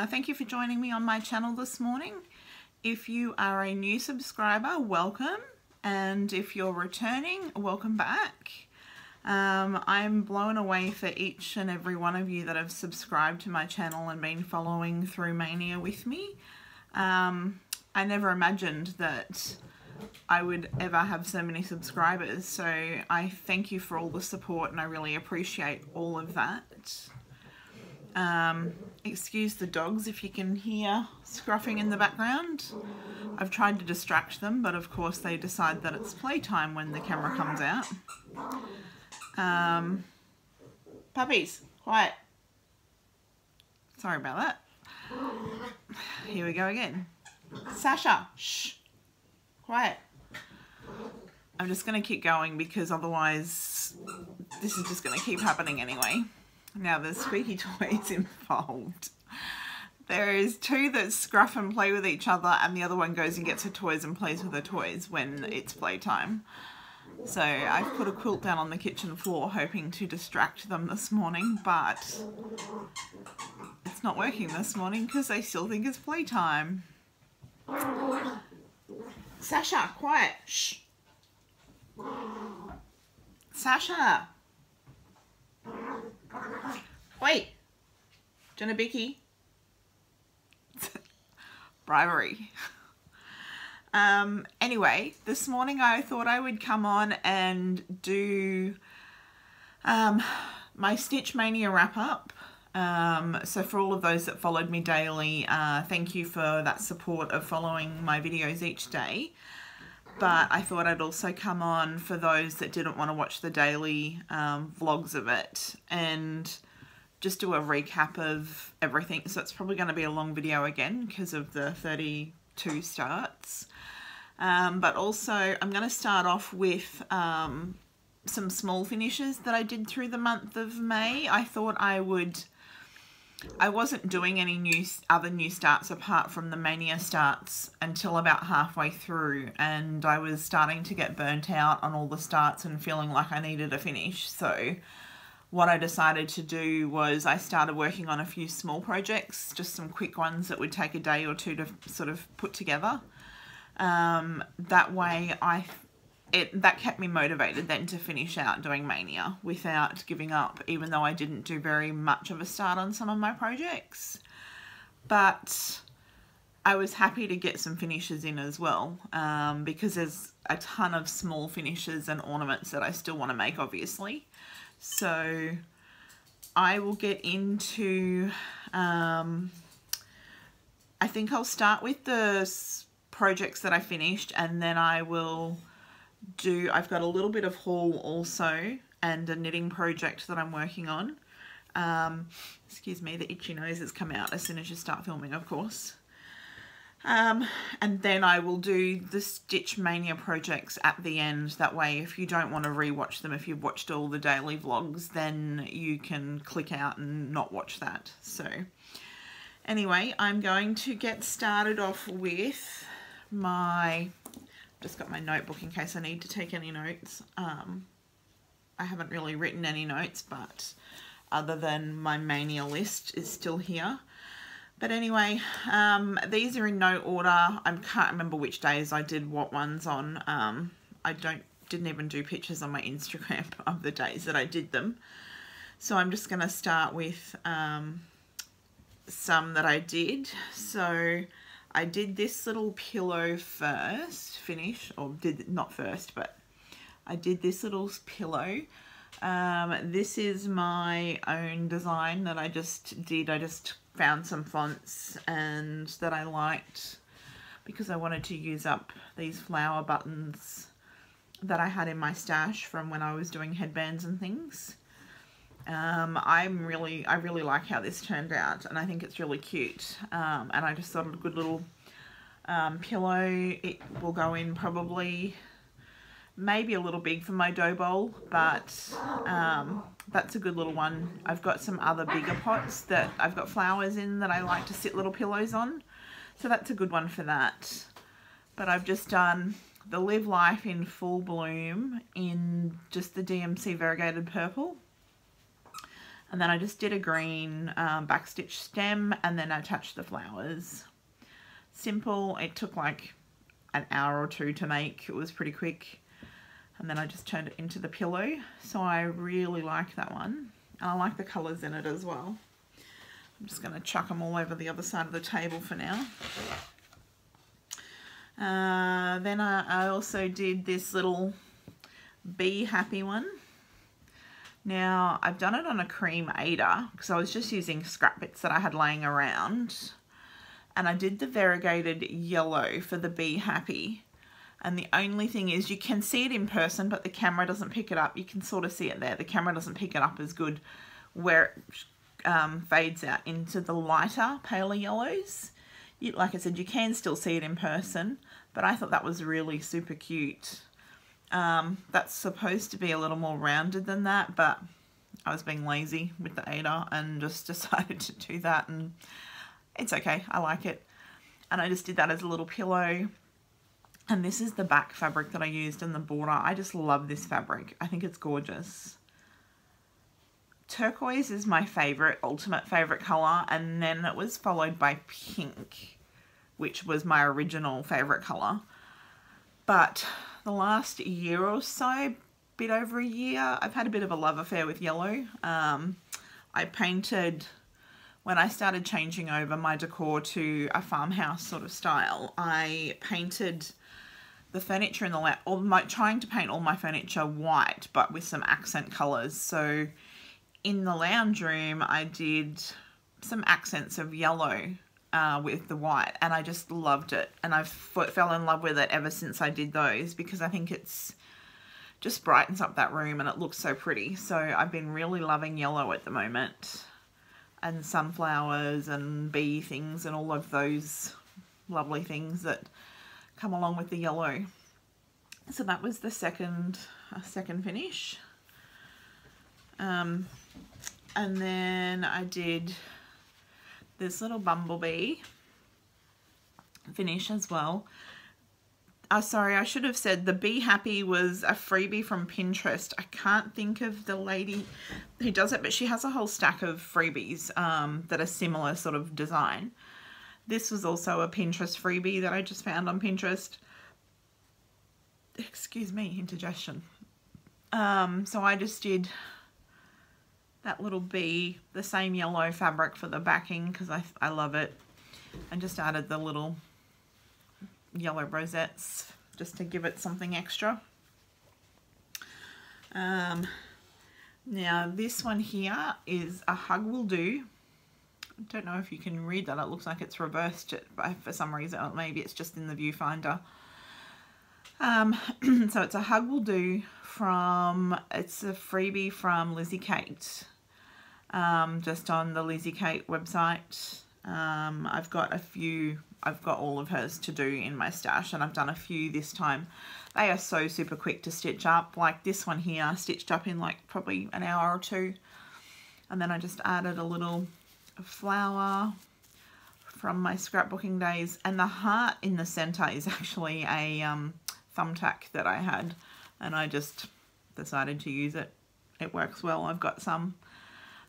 Thank you for joining me on my channel this morning. If you are a new subscriber, welcome, and if you're returning, welcome back. I'm blown away for each and every one of you that have subscribed to my channel and been following through Mania with me. I never imagined that I would ever have so many subscribers, so I thank you for all the support and I really appreciate all of that. Excuse the dogs if you can hear scruffing in the background. I've tried to distract them, but of course they decide that it's playtime when the camera comes out. Puppies, quiet. Sorry about that. Here we go again. Sasha, shh, quiet. I'm just going to keep going because otherwise this is just going to keep happening anyway. Now there's squeaky toys involved. There is two that scruff and play with each other, and the other one goes and gets her toys and plays with her toys when it's playtime. So I've put a quilt down on the kitchen floor hoping to distract them this morning, but it's not working this morning because they still think it's playtime. Sasha, quiet. Shh. Sasha. Wait. Do you want a bicky? Bribery. Anyway, this morning I thought I would come on and do my Stitch Mania wrap up. So for all of those that followed me daily, thank you for that support of following my videos each day. But I thought I'd also come on for those that didn't want to watch the daily vlogs of it and just do a recap of everything. So it's probably going to be a long video again because of the 32 starts. But also I'm going to start off with some small finishes that I did through the month of May. I thought I wasn't doing any other new starts apart from the Mania starts until about halfway through, and I was starting to get burnt out on all the starts and feeling like I needed a finish. So what I decided to do was I started working on a few small projects, just some quick ones that would take a day or two to sort of put together. That way that kept me motivated then to finish out doing Mania without giving up, even though I didn't do very much of a start on some of my projects. But I was happy to get some finishes in as well, because there's a ton of small finishes and ornaments that I still want to make, obviously. So I will get into, I think I'll start with the projects that I finished, and then I will I've got a little bit of haul also and a knitting project that I'm working on. Excuse me, the itchy nose has come out as soon as you start filming, of course. And then I will do the Stitch Mania projects at the end. That way, if you don't want to rewatch them, if you've watched all the daily vlogs, then you can click out and not watch that. So anyway, I'm going to get started off with just got my notebook in case I need to take any notes. I haven't really written any notes, but other than my Mania list is still here. But anyway, these are in no order. I can't remember which days I did what ones on. I didn't even do pictures on my Instagram of the days that I did them. So I'm just going to start with some that I did. So I did this little pillow first, not first, but I did this little pillow. This is my own design that I just did. I just found some fonts and that I liked because I wanted to use up these flower buttons that I had in my stash from when I was doing headbands and things. I really like how this turned out, and I think it's really cute. And I just thought a good little pillow. It will go in probably maybe a little big for my dough bowl, but that's a good little one. I've got some other bigger pots that I've got flowers in that I like to sit little pillows on, so that's a good one for that. But I've just done the Live Life in Full Bloom in just the DMC variegated purple. And then I just did a green backstitch stem and then attached the flowers. Simple. It took like an hour or two to make. It was pretty quick. And then I just turned it into the pillow. So I really like that one. And I like the colours in it as well. I'm just going to chuck them all over the other side of the table for now. Then I also did this little Be Happy one. Now, I've done it on a cream Aida because I was just using scrap bits that I had laying around. And I did the variegated yellow for the Be Happy. And the only thing is you can see it in person, but the camera doesn't pick it up. You can sort of see it there. The camera doesn't pick it up as good where it fades out into the lighter, paler yellows. Like I said, you can still see it in person, but I thought that was really super cute. That's supposed to be a little more rounded than that, but I was being lazy with the Aida and just decided to do that, and it's okay. I like it. And I just did that as a little pillow. And this is the back fabric that I used in the border. I just love this fabric. I think it's gorgeous. Turquoise is my favorite, ultimate favorite color, and then it was followed by pink, which was my original favorite color. But the last year or so, bit over a year, I've had a bit of a love affair with yellow. I painted, when I started changing over my decor to a farmhouse sort of style, I painted the furniture in the trying to paint all my furniture white, but with some accent colors. So in the lounge room, I did some accents of yellow with the white, and I just loved it. And I fell in love with it ever since I did those, because I think it's just brightens up that room and it looks so pretty. So I've been really loving yellow at the moment, and sunflowers and bee things and all of those lovely things that come along with the yellow. So that was the second finish. And then I did this little bumblebee finish as well. Sorry, I should have said the Be Happy was a freebie from Pinterest. I can't think of the lady who does it, but she has a whole stack of freebies that are similar sort of design. This was also a Pinterest freebie that I just found on Pinterest. Excuse me, indigestion. So I just did that little bee, the same yellow fabric for the backing because I love it, and just added the little yellow rosettes just to give it something extra. Now this one here is a Hug Will Do. I don't know if you can read that. It looks like it's reversed for some reason. Or maybe it's just in the viewfinder. So it's a Hug Will Do it's a freebie from Lizzie Kate. Just on the Lizzie Kate website. I've got all of hers to do in my stash, and I've done a few this time. They are so super quick to stitch up. Like this one here, stitched up in like probably an hour or two. And then I just added a little flower from my scrapbooking days, and the heart in the center is actually a thumbtack that I had, and I just decided to use it. It works well. I've got some,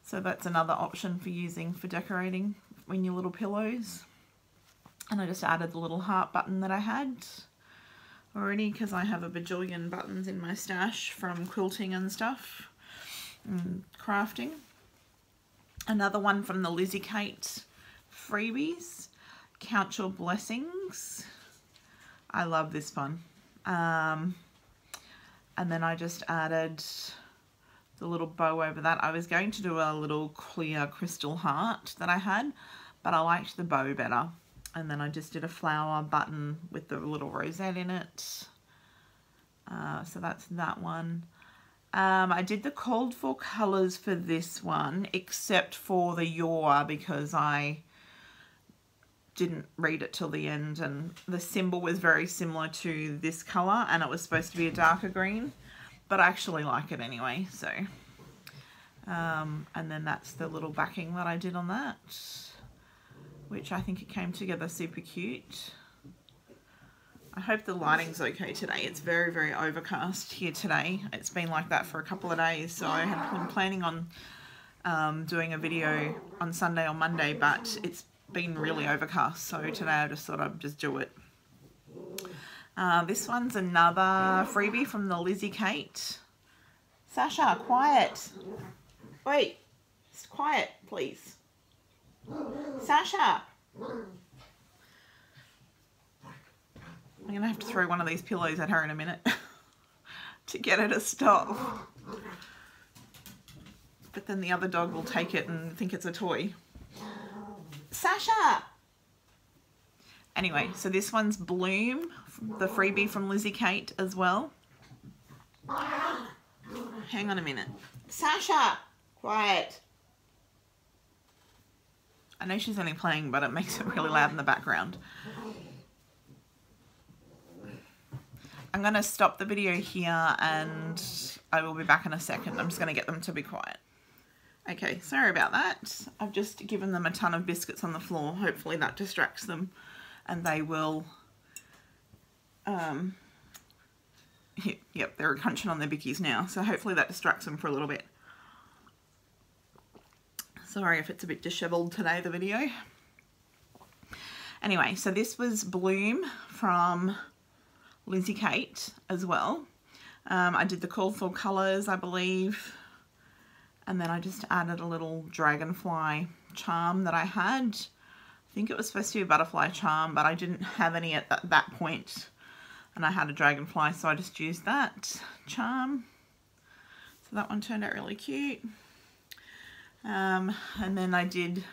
so that's another option for using for decorating in your little pillows. And I just added the little heart button that I had already, because I have a bajillion buttons in my stash from quilting and stuff and crafting. Another one from the Lizzie Kate freebies, Count Your Blessings. I love this one. And then I just added the little bow over that. I was going to do a little clear crystal heart that I had, but I liked the bow better. And then I just did a flower button with the little rosette in it. So that's that one. I did the called for colours for this one, except for the yaw, because I didn't read it till the end, and the symbol was very similar to this colour, and it was supposed to be a darker green, but I actually like it anyway. So and then that's the little backing that I did on that, which I think it came together super cute. I hope the lighting's okay today. It's very, very overcast here today. It's been like that for a couple of days, so I had been planning on doing a video on Sunday or Monday, but it's been really overcast, so today I just thought I'd just do it. This one's another freebie from the Lizzie Kate. Sasha, quiet. Wait, quiet, please. Sasha. I'm going to have to throw one of these pillows at her in a minute to get her to stop. But then the other dog will take it and think it's a toy. Sasha! Anyway, so this one's Bloom, the freebie from Lizzie Kate as well. Hang on a minute. Sasha! Quiet. I know she's only playing, but it makes it really loud in the background. I'm going to stop the video here and I will be back in a second. I'm just going to get them to be quiet. Okay, sorry about that. I've just given them a ton of biscuits on the floor. Hopefully that distracts them and they will, yep, they're crunching on their bickies now. So hopefully that distracts them for a little bit. Sorry if it's a bit disheveled today, the video. Anyway, so this was Bloom from Lizzie Kate as well. I did the call for colours, I believe. And then I just added a little dragonfly charm that I had. I think it was supposed to be a butterfly charm, but I didn't have any at that point. And I had a dragonfly, so I just used that charm. So that one turned out really cute. And then I did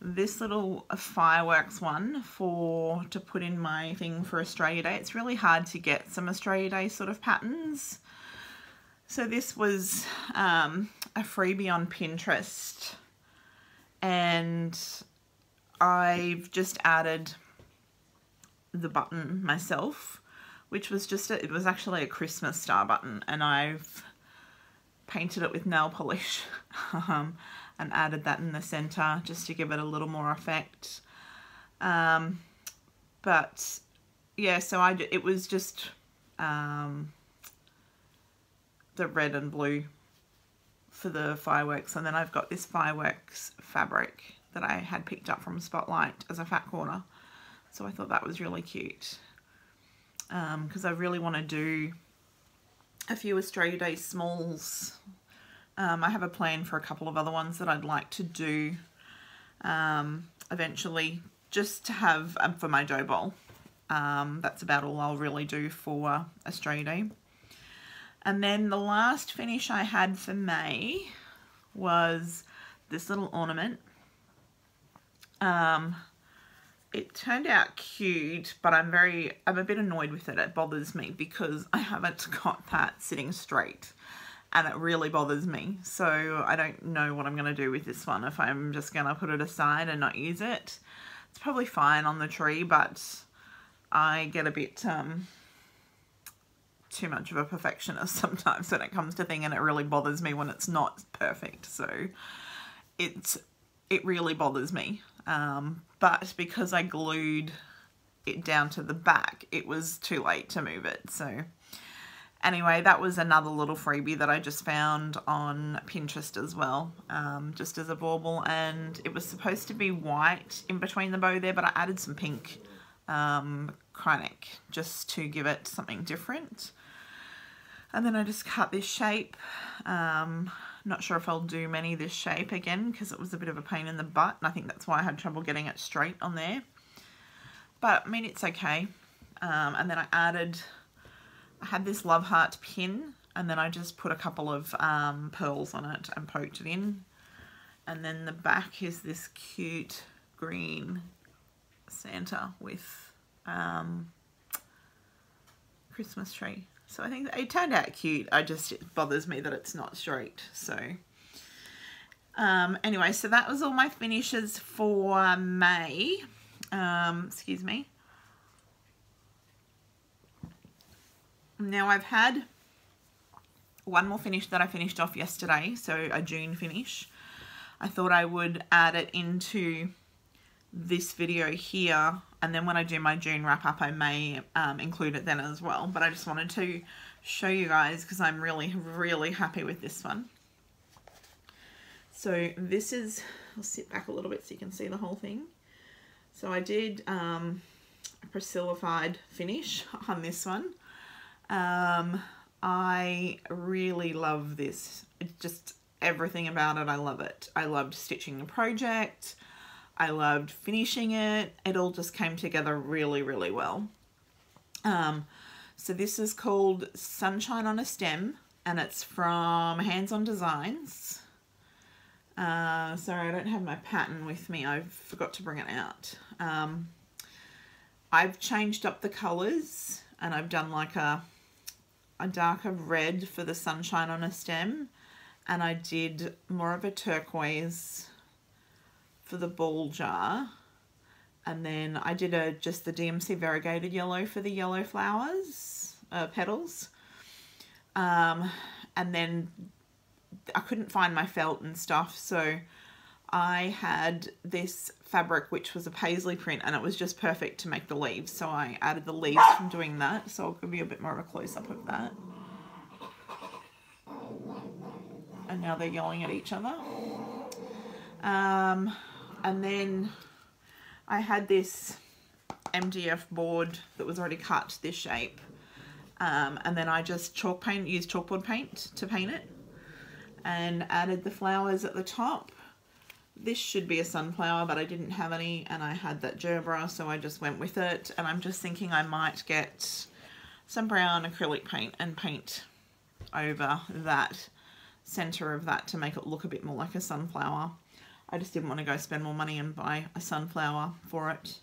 this little fireworks one to put in my thing for Australia Day. It's really hard to get some Australia Day sort of patterns. So this was a freebie on Pinterest, and I've just added the button myself, which was just it was actually a Christmas star button, and I've painted it with nail polish and added that in the center just to give it a little more effect. But yeah, so it was just the red and blue for the fireworks, and then I've got this fireworks fabric that I had picked up from Spotlight as a fat corner, so I thought that was really cute because I really want to do a few Australia Day smalls. I have a plan for a couple of other ones that I'd like to do eventually, just to have for my dough bowl. That's about all I'll really do for Australia Day. And then the last finish I had for May was this little ornament. It turned out cute, but I'm a bit annoyed with it. It bothers me because I haven't got that sitting straight, and it really bothers me. So I don't know what I'm going to do with this one, if I'm just going to put it aside and not use it. It's probably fine on the tree, but I get a bit too much of a perfectionist sometimes when it comes to things, and it really bothers me when it's not perfect. So it really bothers me. But because I glued it down to the back, it was too late to move it. So anyway, that was another little freebie that I just found on Pinterest as well, just as a bauble, and it was supposed to be white in between the bow there, but I added some pink Kreinik just to give it something different. And then I just cut this shape. Not sure if I'll do many this shape again because it was a bit of a pain in the butt, and I think that's why I had trouble getting it straight on there. But I mean, it's okay. And then I had this love heart pin, and then I just put a couple of pearls on it and poked it in. And then the back is this cute green Santa with Christmas tree. So I think it turned out cute. It bothers me that it's not straight. So anyway, so that was all my finishes for May. Excuse me. Now I've had one more finish that I finished off yesterday, so a June finish. I thought I would add it into this video here, and then when I do my June wrap up I may include it then as well, but I just wanted to show you guys because I'm really happy with this one. So this is, I'll sit back a little bit so you can see the whole thing. So I did a Priscilla-fied finish on this one. I really love this. It's just everything about it. I love it. I loved stitching the project. I loved finishing it. It all just came together really, really well. So this is called Sunshine on a Stem, and it's from Hands On Designs. Sorry, I don't have my pattern with me. I forgot to bring it out. I've changed up the colours, and I've done like a darker red for the Sunshine on a Stem, and I did more of a turquoise for the ball jar, and then I did just the DMC variegated yellow for the yellow flowers, petals, and then I couldn't find my felt and stuff, so I had this fabric which was a paisley print, and it was just perfect to make the leaves, so I added the leaves from doing that. So I'll give you a bit more of a close-up of that. And now they're yelling at each other. And then I had this MDF board that was already cut this shape, and then I just used chalkboard paint to paint it, and added the flowers at the top. This should be a sunflower, but I didn't have any, and I had that gerbera, so I just went with it. And I'm just thinking I might get some brown acrylic paint and paint over that center of that to make it look a bit more like a sunflower. I just didn't want to go spend more money and buy a sunflower for it.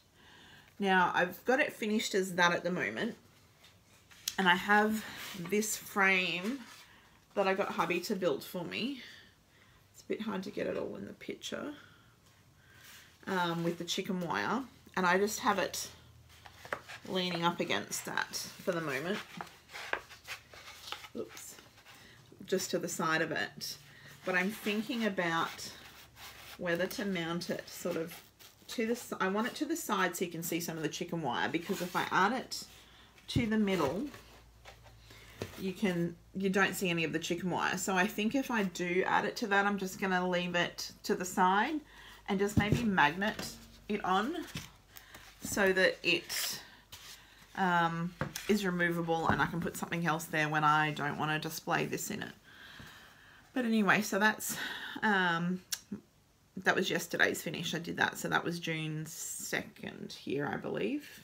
Now I've got it finished as that at the moment, and I have this frame that I got hubby to build for me. It's a bit hard to get it all in the picture, with the chicken wire, and I just have it leaning up against that for the moment. Oops, just to the side of it. But I'm thinking about whether to mount it sort of to the, I want it to the side so you can see some of the chicken wire, because if I add it to the middle, you don't see any of the chicken wire. So I think if I do add it to that, I'm just going to leave it to the side and just maybe magnet it on so that it is removable, and I can put something else there when I don't want to display this in it. But anyway, so that's that was yesterday's finish. I did that, so that was June 2nd here, I believe.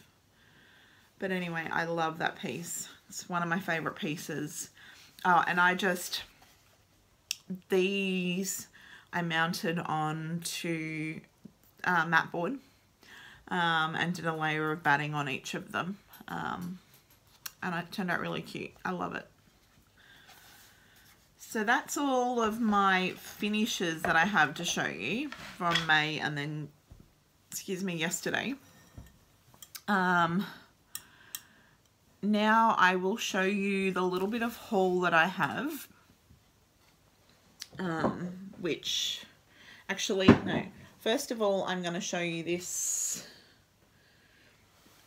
But anyway, I love that piece. It's one of my favorite pieces. Oh, and these I mounted onto mat board, and did a layer of batting on each of them, and it turned out really cute. I love it. So that's all of my finishes that I have to show you from May and then, excuse me, yesterday. Now I will show you the little bit of haul that I have, which actually, no, first of all, I'm going to show you this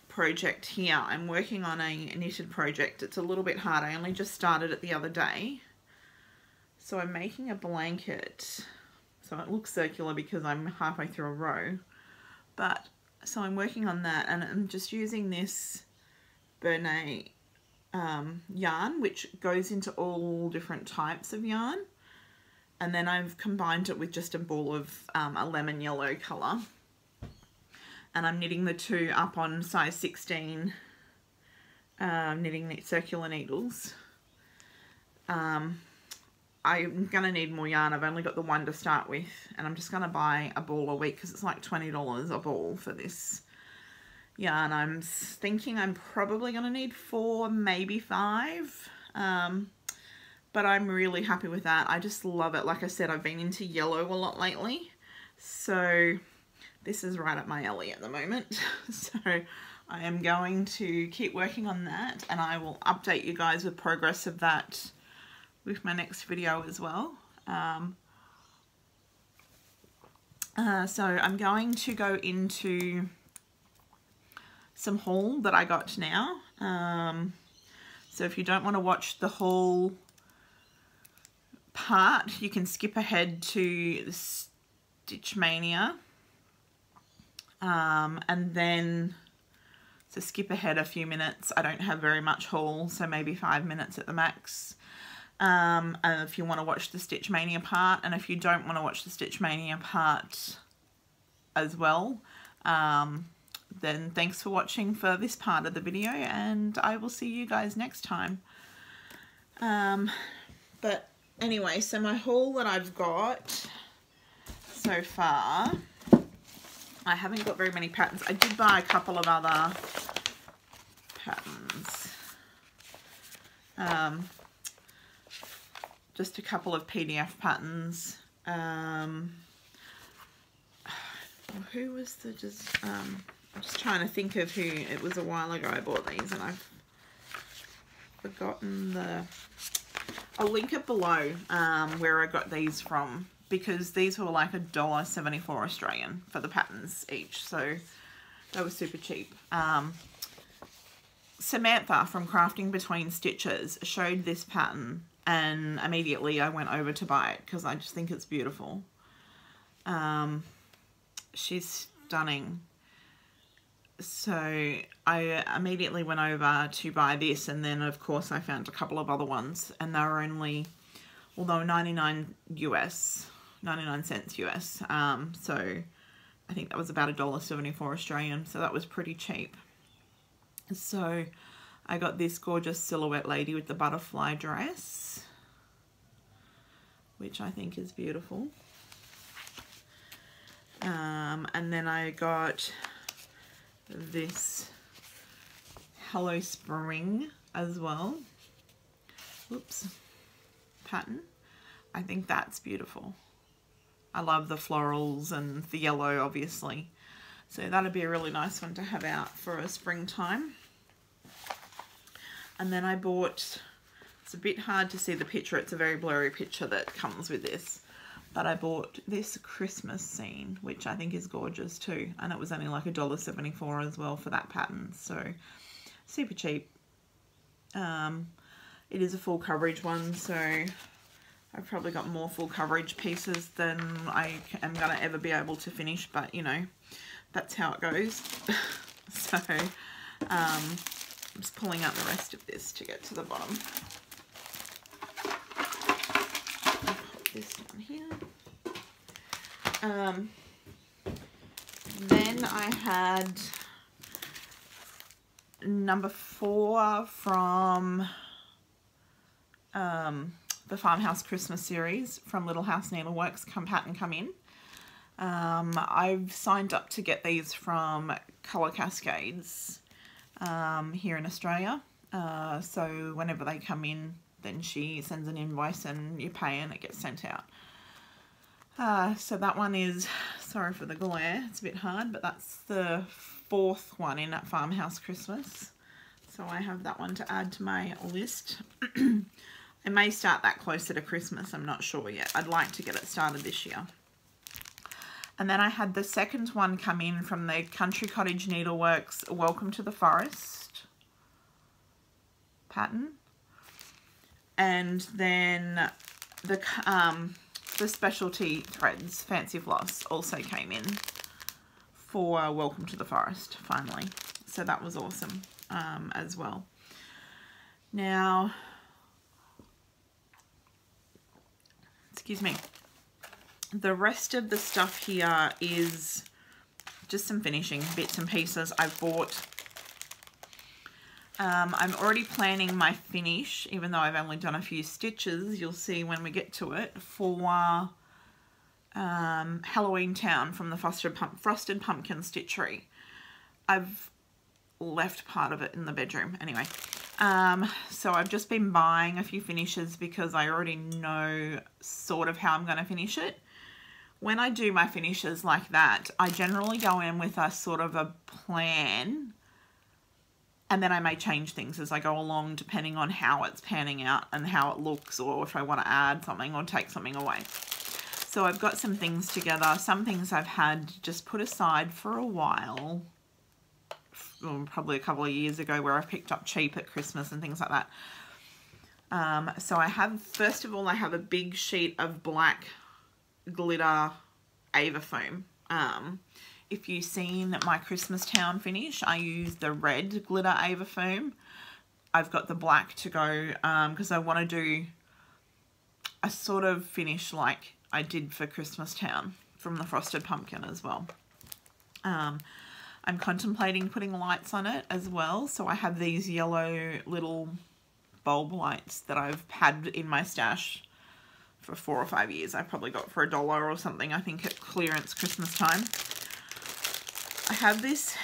project here. I'm working on a knitted project. It's a little bit hard. I only just started it the other day. So I'm making a blanket. So it looks circular because I'm halfway through a row. But, so I'm working on that, and I'm just using this Bernay yarn, which goes into all different types of yarn. And then I've combined it with just a ball of a lemon yellow colour. And I'm knitting the two up on size 16 knitting circular needles. I'm going to need more yarn. I've only got the one to start with, and I'm just going to buy a ball a week because it's like $20 a ball for this yarn. I'm thinking I'm probably going to need 4, maybe 5, but I'm really happy with that. I just love it. Like I said, I've been into yellow a lot lately, so this is right up my alley at the moment. So I am going to keep working on that, and I will update you guys with progress of that with my next video as well. So I'm going to go into some haul that I got now. So if you don't want to watch the haul part, you can skip ahead to the Stitch Mania. And then, so skip ahead a few minutes. I don't have very much haul, so maybe 5 minutes at the max. And if you want to watch the Stitch Mania part, and if you don't want to watch the Stitch Mania part as well, then thanks for watching for this part of the video, and I will see you guys next time. But anyway, so my haul that I've got so far, I haven't got very many patterns. I did buy a couple of other patterns. Just a couple of PDF patterns. Who was the I'm just trying to think of who. It was a while ago I bought these, and I've forgotten the... I'll link it below where I got these from, because these were like $1.74 Australian for the patterns each, so they were super cheap. Samantha from Crafting Between Stitches showed this pattern, and immediately I went over to buy it because I just think it's beautiful. She's stunning. So I immediately went over to buy this, and then of course I found a couple of other ones, and they were only, although 99 cents US. So I think that was about $1.74 Australian, so that was pretty cheap. So I got this gorgeous silhouette lady with the butterfly dress, which I think is beautiful. And then I got this Hello Spring as well. Whoops. Pattern. I think that's beautiful. I love the florals and the yellow, obviously. So that'd be a really nice one to have out for a springtime. And then I bought, it's a bit hard to see the picture, it's a very blurry picture that comes with this, but I bought this Christmas scene, which I think is gorgeous too, and it was only like $1.74 as well for that pattern, so super cheap. It is a full coverage one, so I've probably got more full coverage pieces than I am going to ever be able to finish, but you know, that's how it goes. So I'm just pulling out the rest of this to get to the bottom. I'll put this down here. Then I had number 4 from the Farmhouse Christmas series from Little House Needleworks, Come Pattern Come In. I've signed up to get these from Colour Cascades here in Australia. So whenever they come in, then she sends an invoice and you pay and it gets sent out. So that one is, sorry for the glare, it's a bit hard, but that's the 4th one in at Farmhouse Christmas. So I have that one to add to my list. I may start that closer to Christmas, I'm not sure yet. I'd like to get it started this year. And then I had the 2nd one come in from the Country Cottage Needleworks Welcome to the Forest pattern. And then the Specialty Threads Fancy Floss also came in for Welcome to the Forest, finally. So that was awesome as well. Now, excuse me. The rest of the stuff here is just some finishing bits and pieces I've bought. I'm already planning my finish, even though I've only done a few stitches, you'll see when we get to it, for Halloween Town from the Frosted Pumpkin Stitchery. I've left part of it in the bedroom anyway. So I've just been buying a few finishes because I already know sort of how I'm going to finish it. When I do my finishes like that, I generally go in with a sort of a plan, and then I may change things as I go along depending on how it's panning out and how it looks, or if I want to add something or take something away. So I've got some things together. Some things I've had just put aside for a while, probably a couple of years ago, where I've picked up cheap at Christmas and things like that. So I have, first of all, I have a big sheet of black glitter Ava foam. If you've seen my Christmas Town finish, I used the red glitter Ava foam. I've got the black to go because I want to do a sort of finish like I did for Christmas Town from the Frosted Pumpkin as well. I'm contemplating putting lights on it as well. So I have these yellow little bulb lights that I've had in my stash for 4 or 5 years. I probably got for $1 or something, I think, at clearance Christmas time. I have this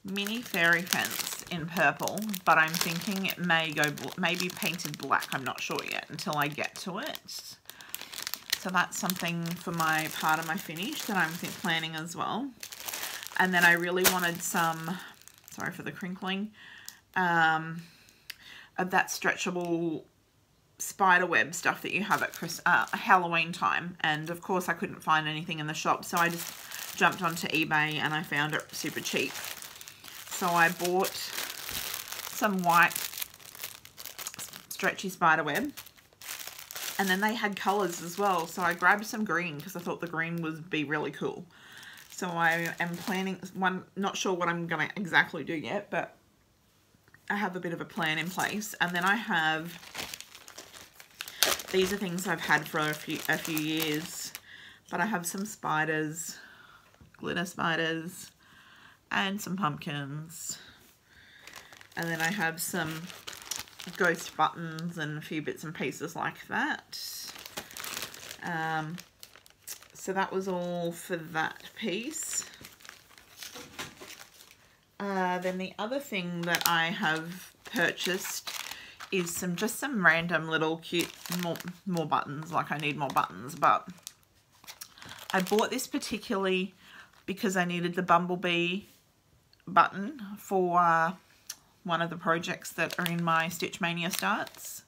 mini fairy fence in purple, but I'm thinking it may go maybe painted black. I'm not sure yet until I get to it. So that's something for my part of my finish that I'm planning as well. And then I really wanted some, sorry for the crinkling, of that stretchable spider web stuff that you have at Halloween time. And of course I couldn't find anything in the shop, so I just jumped onto eBay and I found it super cheap. So I bought some white stretchy spider web, and then they had colours as well, so I grabbed some green because I thought the green would be really cool. So I am planning not sure what I'm going to exactly do yet, but I have a bit of a plan in place. And then I have, these are things I've had for a few years, but I have some spiders, glitter spiders, and some pumpkins. And then I have some ghost buttons and a few bits and pieces like that. So that was all for that piece. Then the other thing that I have purchased is just some random little cute more buttons. Like I need more buttons, but I bought this particularly because I needed the bumblebee button for one of the projects that are in my Stitch Mania starts.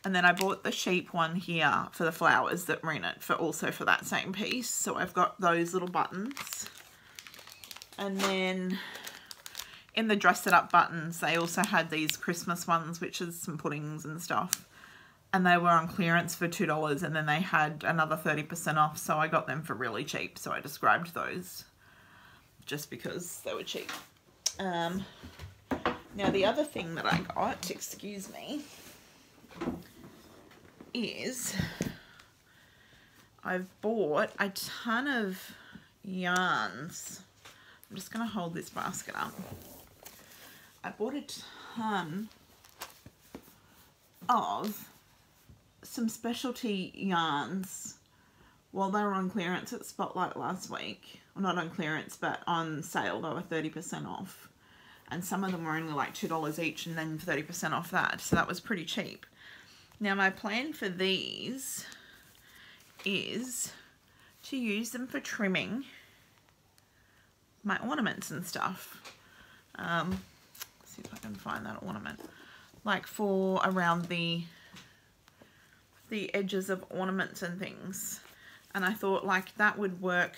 And then I bought the sheep one here for the flowers that were in it also for that same piece. So I've got those little buttons. And then in the Dress It Up buttons, they also had these Christmas ones, which is some puddings and stuff. And they were on clearance for $2, and then they had another 30% off. So I got them for really cheap. So I just grabbed those just because they were cheap. Now the other thing that I got, excuse me, is I've bought a ton of yarns. I'm just going to hold this basket up. I bought a ton of some specialty yarns while they were on clearance at Spotlight last week. Well, not on clearance, but on sale. They were 30% off. And some of them were only like $2 each, and then 30% off that. So that was pretty cheap. Now my plan for these is to use them for trimming my ornaments and stuff. Let's see if I can find that ornament. Like for around the edges of ornaments and things. And I thought like that would work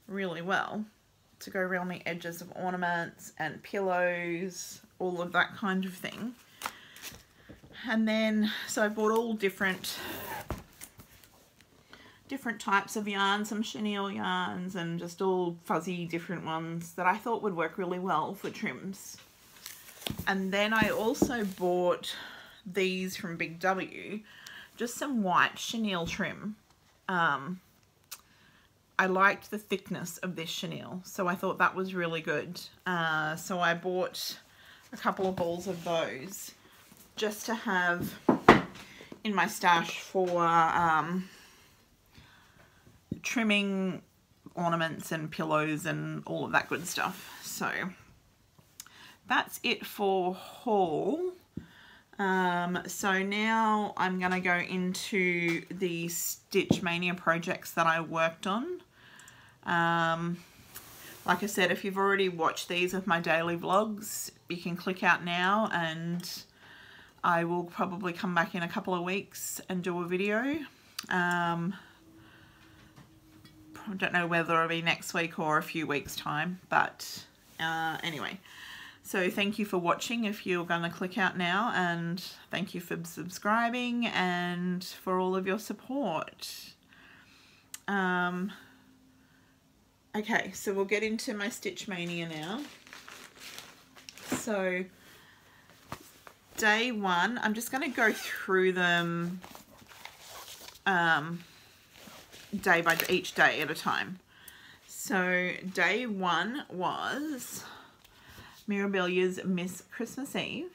really well to go around the edges of ornaments and pillows, all of that kind of thing. And then, so I bought all different types of yarns, some chenille yarns and just all fuzzy different ones that I thought would work really well for trims. And then I also bought these from Big W, just some white chenille trim. I liked the thickness of this chenille, so I thought that was really good. So I bought a couple of balls of those just to have in my stash for trimming ornaments and pillows and all of that good stuff. So that's it for haul. So now I'm going to go into the Stitch Mania projects that I worked on. Like I said, if you've already watched these of my daily vlogs, you can click out now and I will probably come back in a couple of weeks and do a video. I don't know whether it'll be next week or a few weeks time, but anyway. So thank you for watching if you're going to click out now, and thank you for subscribing and for all of your support. Okay, so we'll get into my Stitch Mania now. So day one, I'm just going to go through them each day at a time. So day one was Mirabilia's Miss Christmas Eve.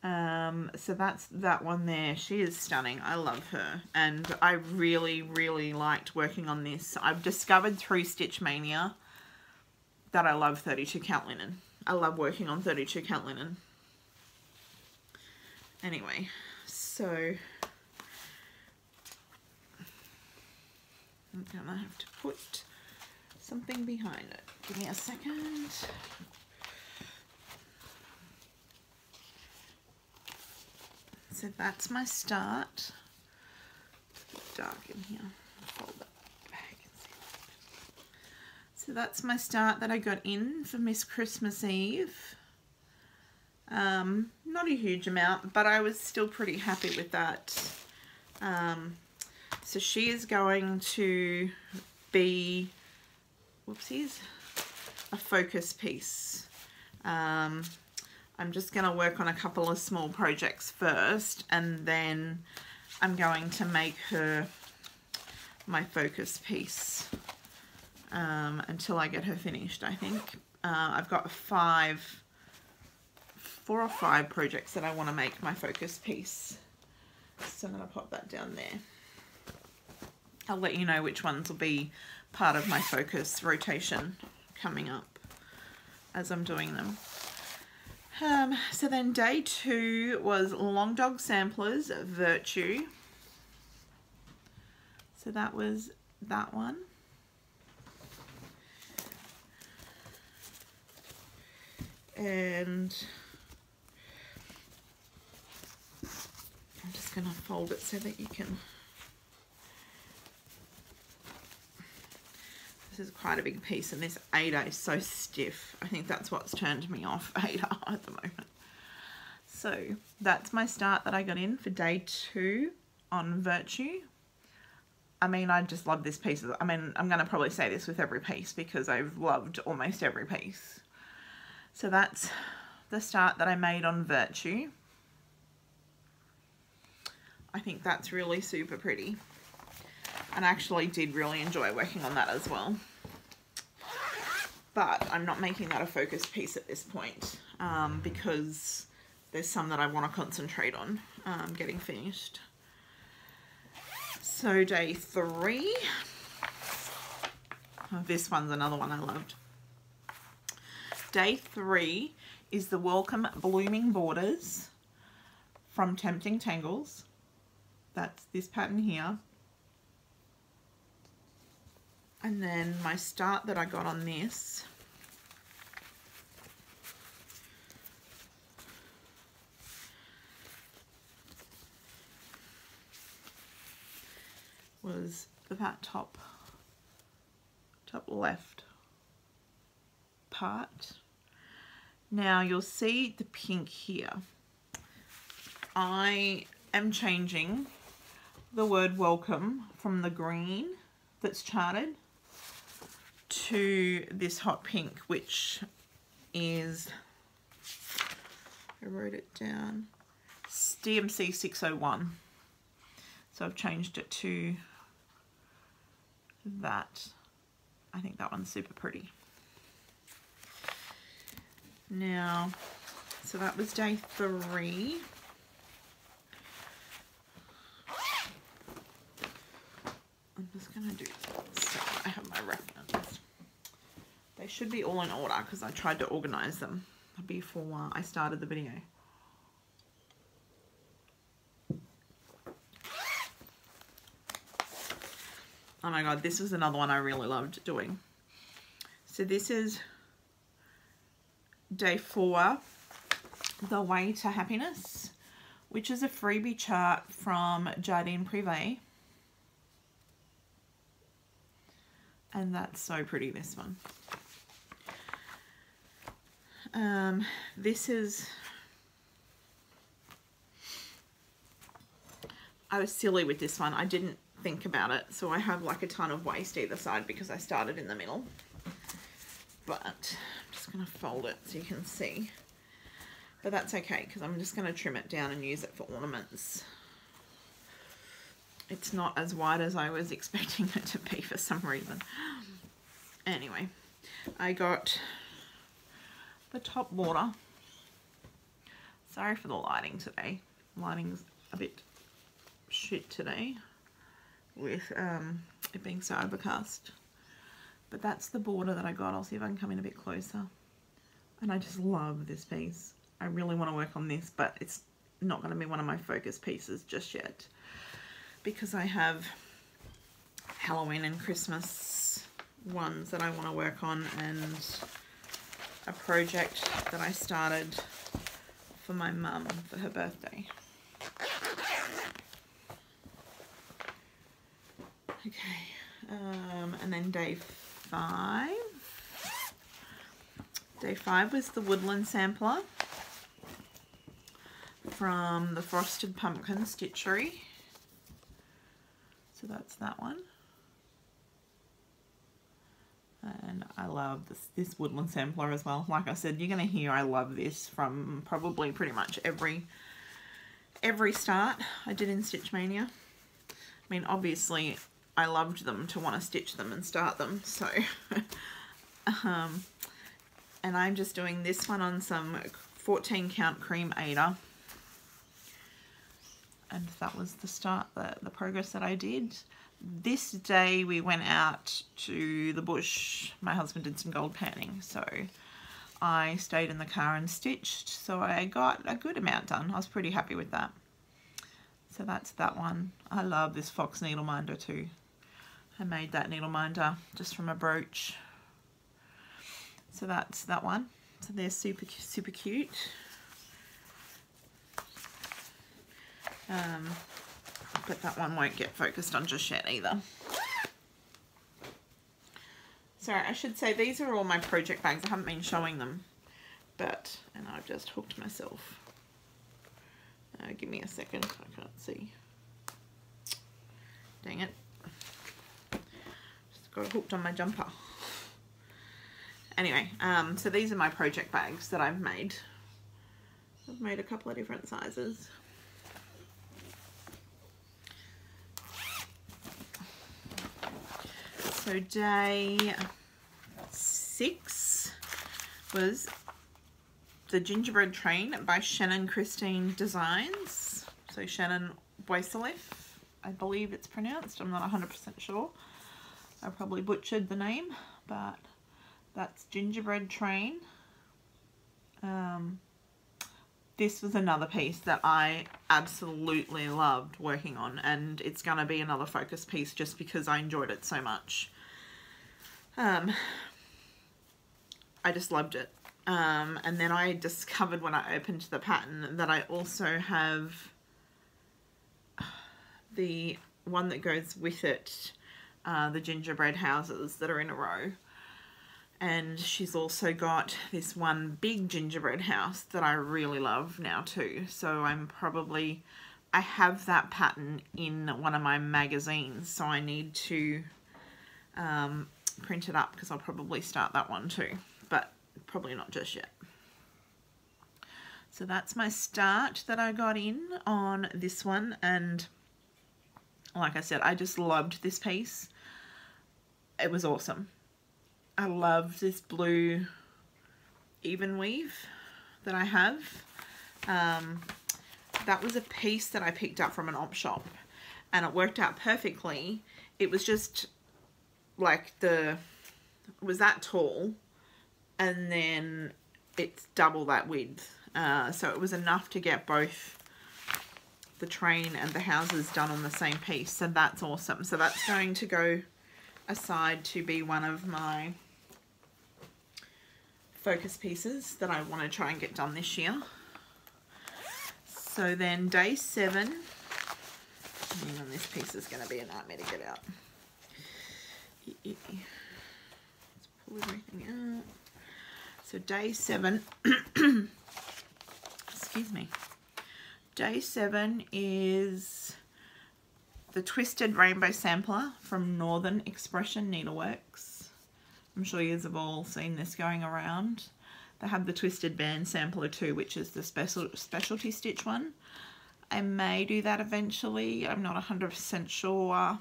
So that's that one there. She is stunning. I love her, and I really liked working on this. I've discovered through Stitch Mania that I love 32 count linen. I love working on 32 count linen. Anyway, so I'm gonna have to put something behind it. Give me a second. So that's my start. It's dark in here. Fold it back and see. So that's my start that I got in for Miss Christmas Eve. Not a huge amount, but I was still pretty happy with that. So she is going to be, whoopsies, a focus piece. I'm just going to work on a couple of small projects first, and then I'm going to make her my focus piece until I get her finished, I think. I've got 4 or 5 projects that I want to make my focus piece. So I'm going to pop that down there. I'll let you know which ones will be part of my focus rotation coming up as I'm doing them. So then day 2 was Long Dog Samplers Virtue. So that was that one. And I'm just going to fold it so that you can... This is quite a big piece, and this Ada is so stiff. I think that's what's turned me off Ada at the moment. So that's my start that I got in for day 2 on Virtue. I mean, I just love this piece. I mean, I'm going to probably say this with every piece because I've loved almost every piece. So that's the start that I made on Virtue. I think that's really super pretty. And I actually did really enjoy working on that as well. But I'm not making that a focus piece at this point because there's some that I want to concentrate on getting finished. So day 3, this one's another one I loved. Day 3 is the Welcome Blooming Borders from Tempting Tangles. That's this pattern here. And then my start that I got on this was that top left part. Now you'll see the pink here. I am changing the word welcome from the green that's charted to this hot pink, which is, I wrote it down, DMC 601. So I've changed it to that. I think that one's super pretty. Now, so that was day 3. I'm just going to do this so I have my reference. They should be all in order because I tried to organize them before I started the video. Oh my god, this was another one I really loved doing. So this is day 4, The Way to Happiness, which is a freebie chart from Jardine Privé. And that's so pretty, this one. This is, I was silly with this one. I didn't think about it. So I have like a ton of waste either side because I started in the middle. But I'm just going to fold it so you can see. But that's okay because I'm just going to trim it down and use it for ornaments. It's not as wide as I was expecting it to be for some reason. Anyway, I got the top border. Sorry for the lighting today. Lighting's a bit shit today with it being so overcast. But that's the border that I got. I'll see if I can come in a bit closer. And I just love this piece. I really want to work on this, but it's not going to be one of my focus pieces just yet. Because I have Halloween and Christmas ones that I want to work on, and a project that I started for my mum for her birthday. Okay, and then day 5. Day 5 was the woodland sampler from the Frosted Pumpkin Stitchery. So that's that one. And I love this woodland sampler as well. Like I said, you're going to hear I love this from probably pretty much every start I did in Stitch Mania. I mean, obviously I loved them to want to stitch them and start them. So, and I'm just doing this one on some 14 count cream Aida. And that was the start, the progress that I did. This day we went out to the bush. My husband did some gold panning, so I stayed in the car and stitched. So I got a good amount done. I was pretty happy with that. So that's that one. I love this fox needle minder too. I made that needle minder just from a brooch. So that's that one. So they're super, super cute. But that one won't get focused on just yet either. Sorry, I should say these are all my project bags. I haven't been showing them, but, and I've just hooked myself. Give me a second, I can't see. Dang it. Just got hooked on my jumper. Anyway, so these are my project bags that I've made. I've made a couple of different sizes. So day 6 was the Gingerbread Train by Shannon Christine Designs. So Shannon Boiselif, I believe it's pronounced. I'm not 100% sure. I probably butchered the name, but that's Gingerbread Train. This was another piece that I absolutely loved working on, and it's going to be another focus piece just because I enjoyed it so much. I just loved it. And then I discovered when I opened the pattern that I also have the one that goes with it, the gingerbread houses that are in a row. And she's also got this one big gingerbread house that I really love now too. So I have that pattern in one of my magazines. So I need to print it up because I'll probably start that one too. But probably not just yet. So that's my start that I got in on this one. And like I said, I just loved this piece. It was awesome. I love this blue even weave that I have. That was a piece that I picked up from an op shop and it worked out perfectly. It was just like it was that tall and then it's double that width. So it was enough to get both the train and the houses done on the same piece. So that's awesome. So that's going to go aside to be one of my focus pieces that I want to try and get done this year. So then day 7, and this piece is going to be a nightmare to get out. Let's pull everything out. So day 7, excuse me, day 7 is the Twisted Rainbow Sampler from Northern Expression Needleworks. I'm sure you have all seen this going around. They have the Twisted Band Sampler too, which is the specialty stitch one. I may do that eventually. I'm not 100% sure.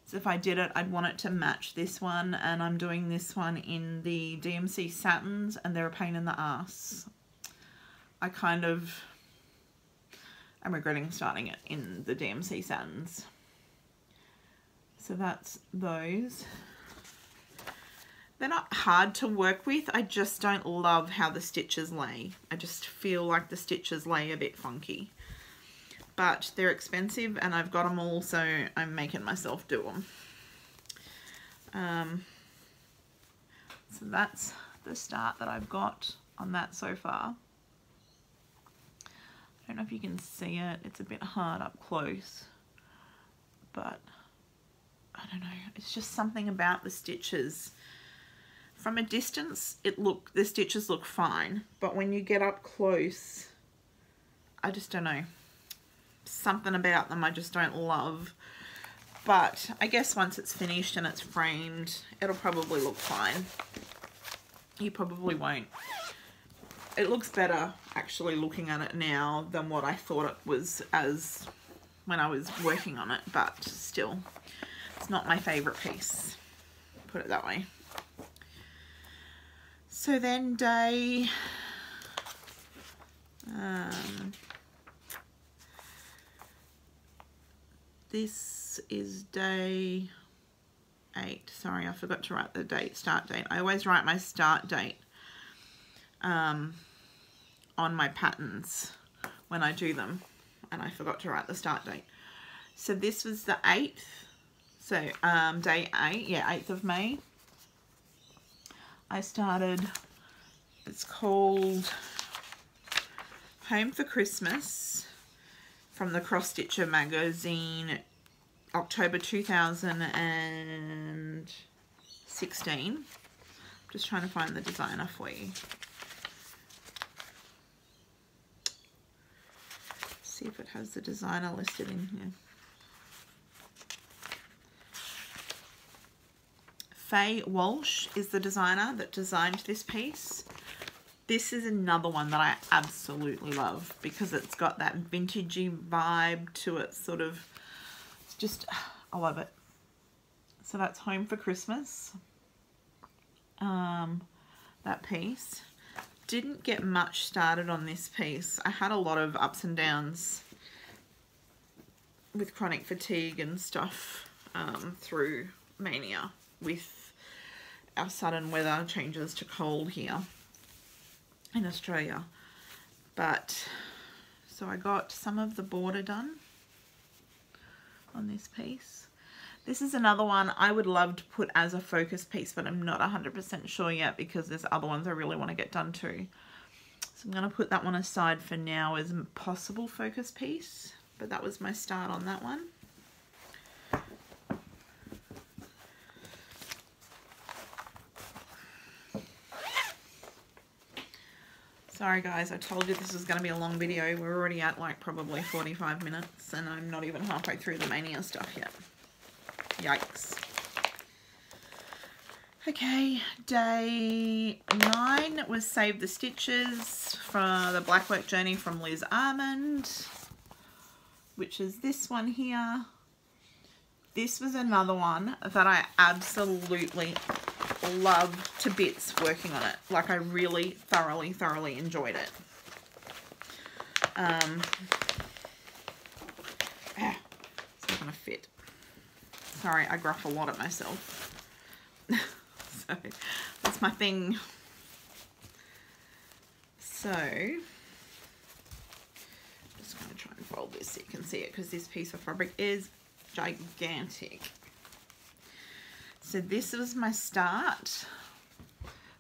So if I did it, I'd want it to match this one, and I'm doing this one in the DMC Satins, and they're a pain in the ass. I'm regretting starting it in the DMC Satins. So that's those. They're not hard to work with, I just don't love how the stitches lay. I just feel like the stitches lay a bit funky. But they're expensive and I've got them all, so I'm making myself do them. So that's the start that I've got on that so far. I don't know if you can see it, it's a bit hard up close, but I don't know, it's just something about the stitches. From a distance, the stitches look fine, but when you get up close, I just don't know. Something about them I just don't love, but I guess once it's finished and it's framed, it'll probably look fine. You probably won't. It looks better actually looking at it now than what I thought it was as when I was working on it, but still, it's not my favorite piece, put it that way. So then this is day 8. Sorry, I forgot to write the start date. I always write my start date on my patterns when I do them, and I forgot to write the start date. So this was the 8th. So day 8, yeah, 8th of May. I started, it's called Home for Christmas from the Cross Stitcher magazine, October 2016. Just trying to find the designer for you. See if it has the designer listed in here. Faye Walsh is the designer that designed this piece. This is another one that I absolutely love because it's got that vintagey vibe to it, sort of. It's just, I love it. So that's Home for Christmas. That piece. Didn't get much started on this piece. I had a lot of ups and downs with chronic fatigue and stuff through Mania with our sudden weather changes to cold here in Australia. But so I got some of the border done on this piece. This is another one I would love to put as a focus piece, but I'm not 100% sure yet because there's other ones I really want to get done too. So I'm going to put that one aside for now as a possible focus piece, but that was my start on that one. Sorry guys, I told you this was going to be a long video. We're already at like probably 45 minutes and I'm not even halfway through the Mania stuff yet. Yikes. Okay, day 9 was Save the Stitches for the Blackwork Journey from Liz Armand, which is this one here. This was another one that I absolutely loved to bits working on it. Like I really thoroughly enjoyed it. It's not gonna fit. Sorry, I gruff a lot at myself. So that's my thing. So I'm just gonna try and fold this so you can see it because this piece of fabric is gigantic. So this was my start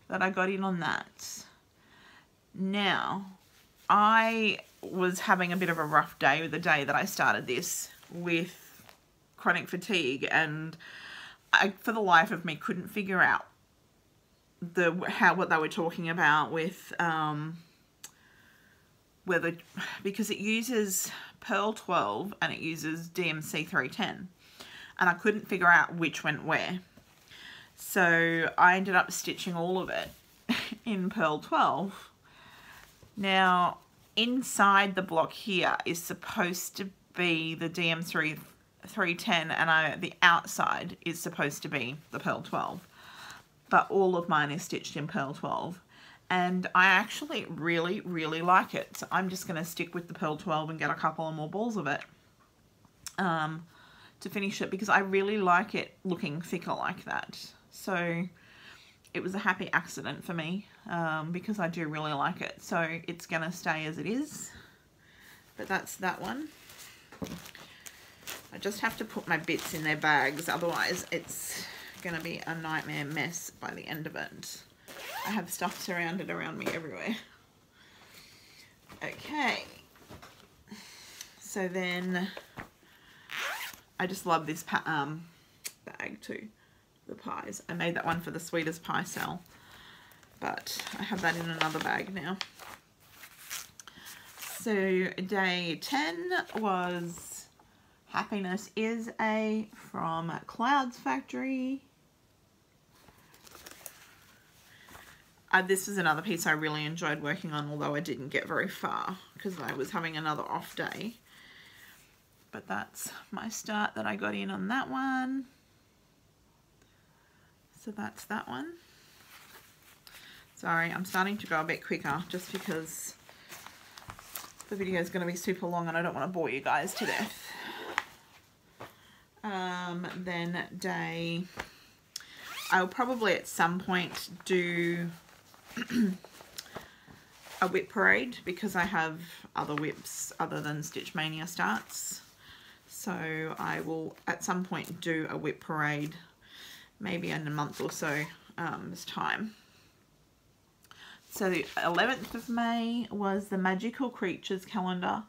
that I got in on that. Now, I was having a bit of a rough day the day that I started this with chronic fatigue, and I, for the life of me, couldn't figure out what they were talking about with whether, because it uses Pearl 12 and it uses DMC 310, and I couldn't figure out which went where. So I ended up stitching all of it in Pearl 12. Now, inside the block here is supposed to be the DMC 310, and the outside is supposed to be the Pearl 12. But all of mine is stitched in Pearl 12. And I actually really, really like it. So I'm just going to stick with the Pearl 12 and get a couple of more balls of it to finish it, because I really like it looking thicker like that. So it was a happy accident for me, because I do really like it. So it's going to stay as it is. But that's that one. I just have to put my bits in their bags, otherwise it's going to be a nightmare mess by the end of it. I have stuff surrounded around me everywhere. Okay. So then I just love this bag too. The pies. I made that one for the sweetest pie sale, but I have that in another bag now. So day 10 was Happiness Is A from Clouds Factory. This is another piece I really enjoyed working on, although I didn't get very far because I was having another off day. But that's my start that I got in on that one. So that's that one. Sorry, I'm starting to go a bit quicker just because the video is going to be super long and I don't want to bore you guys to death. Then day, I'll probably at some point do a whip parade, because I have other whips other than Stitch Mania starts. So I will at some point do a whip parade, maybe in a month or so time. So the 11th of May was the Magical Creatures calendar.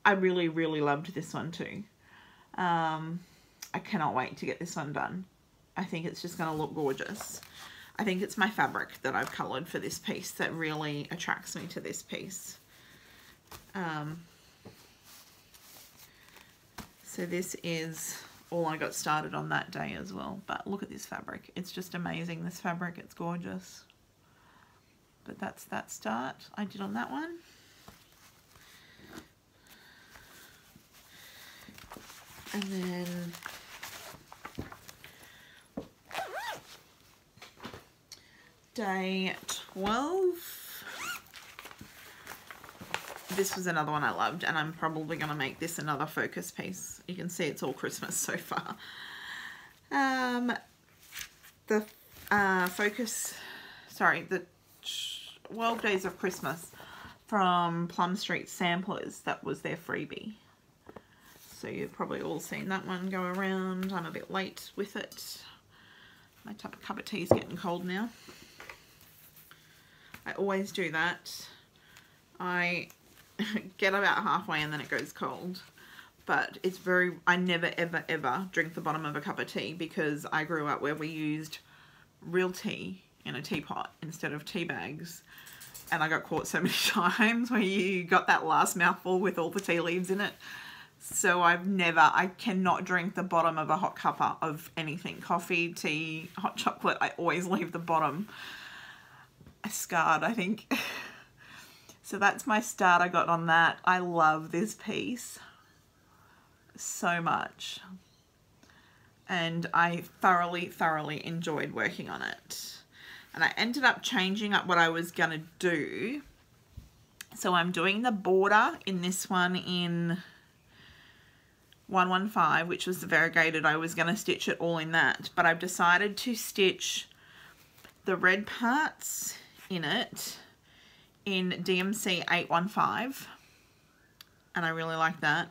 I really, really loved this one too. I cannot wait to get this one done. I think it's just going to look gorgeous. I think it's my fabric that I've coloured for this piece that really attracts me to this piece. So this is all I got started on that day as well. But look at this fabric. It's just amazing, this fabric. It's gorgeous. But that's that start I did on that one. And then day 12. This was another one I loved, and I'm probably going to make this another focus piece. You can see it's all Christmas so far. The 12 Days of Christmas from Plum Street Samplers. That was their freebie. So you've probably all seen that one go around. I'm a bit late with it. My cup of tea is getting cold now. I always do that. I get about halfway and then it goes cold. But it's I never ever ever drink the bottom of a cup of tea, because I grew up where we used real tea in a teapot instead of tea bags. And I got caught so many times where you got that last mouthful with all the tea leaves in it. So I cannot drink the bottom of a hot cuppa of anything. Coffee, tea, hot chocolate, I always leave the bottom. Scarred, I think. So that's my start I got on that. I love this piece so much. And I thoroughly, thoroughly enjoyed working on it. And I ended up changing up what I was going to do. So I'm doing the border in this one in 115, which was the variegated. I was going to stitch it all in that. But I've decided to stitch the red parts in it in DMC 815, and I really like that.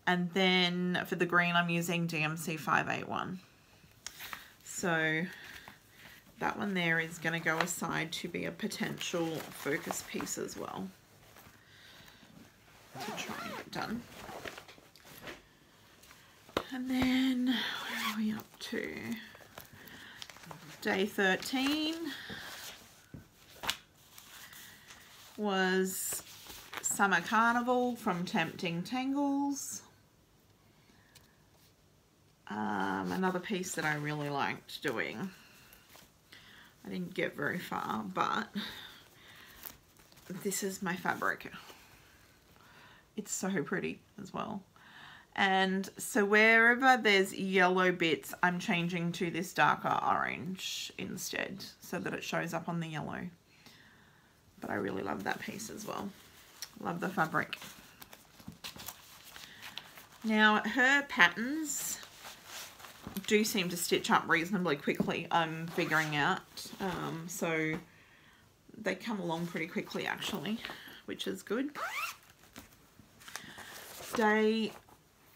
And then for the green I'm using DMC 581. So that one there is going to go aside to be a potential focus piece as well, to try and get done. And then where are we up to? Day 13. was Summer Carnival from Tempting Tangles. Another piece that I really liked doing. I didn't get very far, but this is my fabric. It's so pretty as well. And so wherever there's yellow bits, I'm changing to this darker orange instead so that it shows up on the yellow. But I really love that piece as well. Love the fabric. Now her patterns do seem to stitch up reasonably quickly, I'm figuring out. So they come along pretty quickly actually, which is good. Day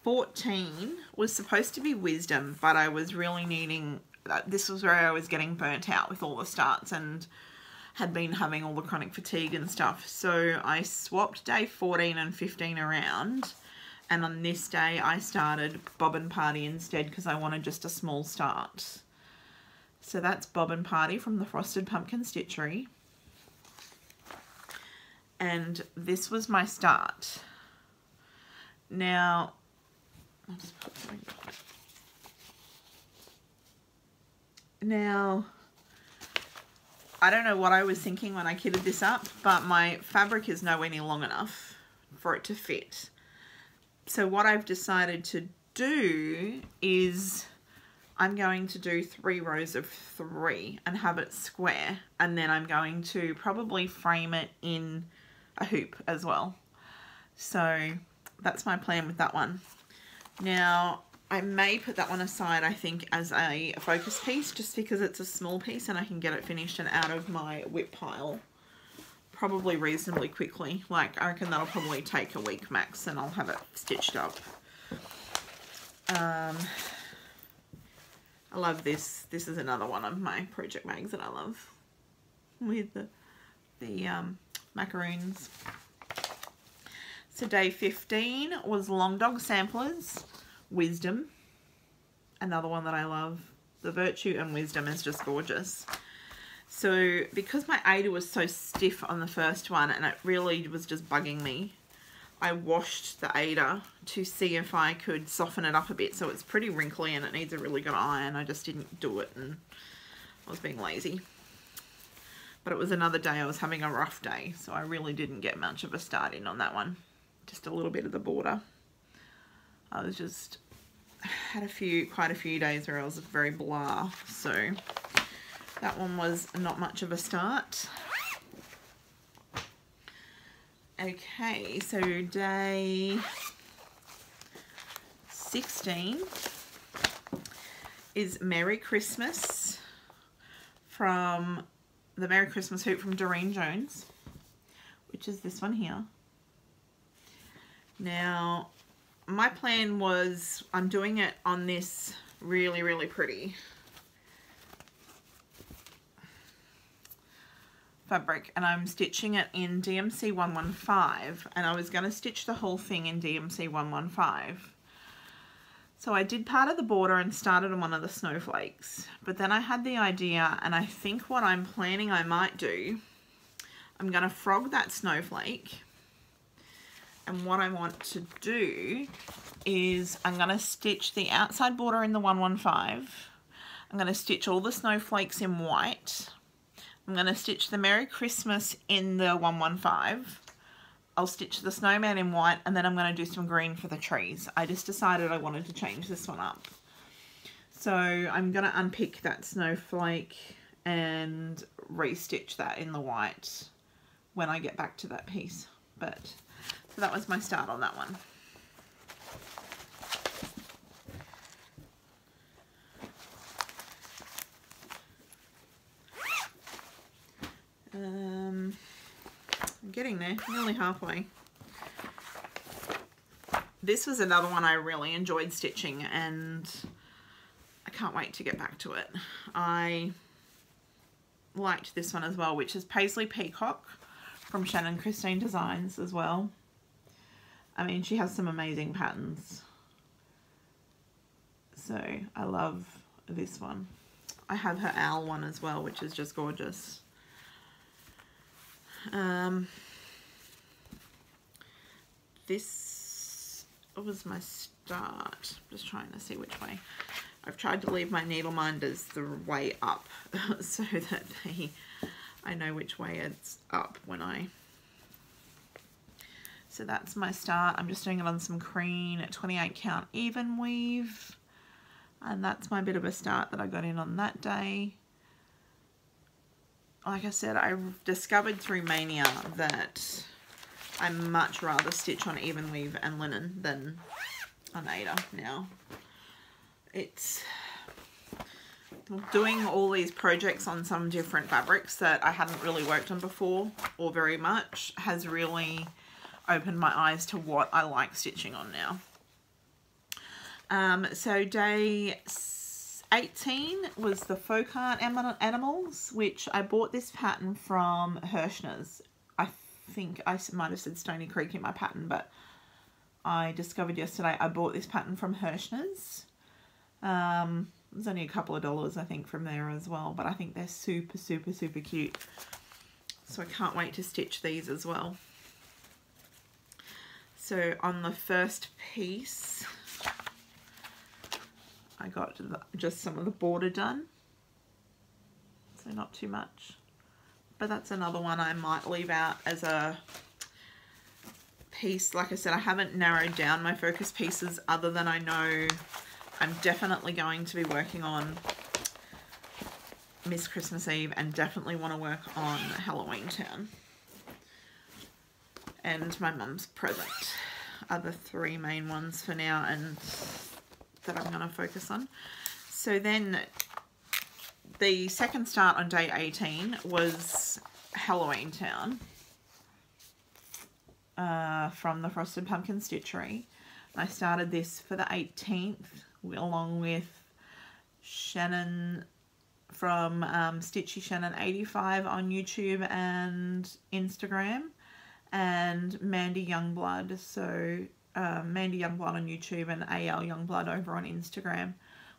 14 was supposed to be Wisdom, but I was really needing, this was where I was getting burnt out with all the starts and had been having all the chronic fatigue and stuff. So I swapped day 14 and 15 around, and on this day I started Bobbin Party instead because I wanted just a small start. So that's Bobbin Party from the Frosted Pumpkin Stitchery. And this was my start. Now, I'll just put something. Now, I don't know what I was thinking when I kitted this up, but my fabric is nowhere near long enough for it to fit. So what I've decided to do is I'm going to do 3 rows of 3 and have it square, and then I'm going to probably frame it in a hoop as well. So that's my plan with that one. Now I may put that one aside, I think, as a focus piece, just because it's a small piece and I can get it finished and out of my whip pile probably reasonably quickly. Like, I reckon that'll probably take a week max and I'll have it stitched up. I love this. This is another one of my project mags that I love, with the macaroons. So day 15 was Long Dog Samplers, Wisdom, another one that I love. The Virtue and Wisdom is just gorgeous. So because my Ada was so stiff on the first one and it really was just bugging me, I washed the Ada to see if I could soften it up a bit. So it's pretty wrinkly and it needs a really good iron. I just didn't do it and I was being lazy. But it was another day I was having a rough day, so I really didn't get much of a start in on that one. Just a little bit of the border. I was just had quite a few days where I was very blah, so that one was not much of a start. Okay, so day 16 is Merry Christmas from the Merry Christmas hoop from Doreen Jones, which is this one here. Now, my plan was I'm doing it on this really, really pretty fabric, and I'm stitching it in DMC 115, and I was going to stitch the whole thing in DMC 115. So I did part of the border and started on one of the snowflakes, but then I had the idea, and I think what I'm planning I might do, I'm going to frog that snowflake, and what I want to do is I'm going to stitch the outside border in the 115. I'm going to stitch all the snowflakes in white. I'm going to stitch the Merry Christmas in the 115. I'll stitch the snowman in white, and then I'm going to do some green for the trees. I just decided I wanted to change this one up. So I'm going to unpick that snowflake and restitch that in the white when I get back to that piece. But so that was my start on that one. I'm getting there, nearly halfway. This was another one I really enjoyed stitching, and I can't wait to get back to it. I liked this one as well, which is Paisley Peacock from Shannon Christine Designs as well. I mean, she has some amazing patterns. So I love this one. I have her owl one as well, which is just gorgeous. this was my start. Just trying to see which way. I've tried to leave my needle minders the way up so that I know which way it's up when I... So that's my start. I'm just doing it on some cream 28 count even weave. And that's my bit of a start that I got in on that day. Like I said, I discovered through Mania that I much rather stitch on even weave and linen than on Aida now. It's doing all these projects on some different fabrics that I hadn't really worked on before or very much has really opened my eyes to what I like stitching on now. So day 18 was the folk art animals, which I bought this pattern from Hirschner's. I think I might have said Stony Creek in my pattern, but I discovered yesterday I bought this pattern from Hirschner's. It was only a couple of dollars, I think, from there as well, but I think they're super, super, super cute. So I can't wait to stitch these as well. So on the first piece, I got just some of the border done, so not too much, but that's another one I might leave out as a piece. Like I said, I haven't narrowed down my focus pieces other than I know I'm definitely going to be working on Miss Christmas Eve and definitely want to work on Halloween Town and my mum's present are the three main ones for now and that I'm going to focus on. So then the second start on day 18 was Halloween Town from the Frosted Pumpkin Stitchery. I started this for the 18th along with Shannon from Stitchy Shannon 85 on YouTube and Instagram, and Mandy Youngblood. So Mandy Youngblood on YouTube and AL Youngblood over on Instagram.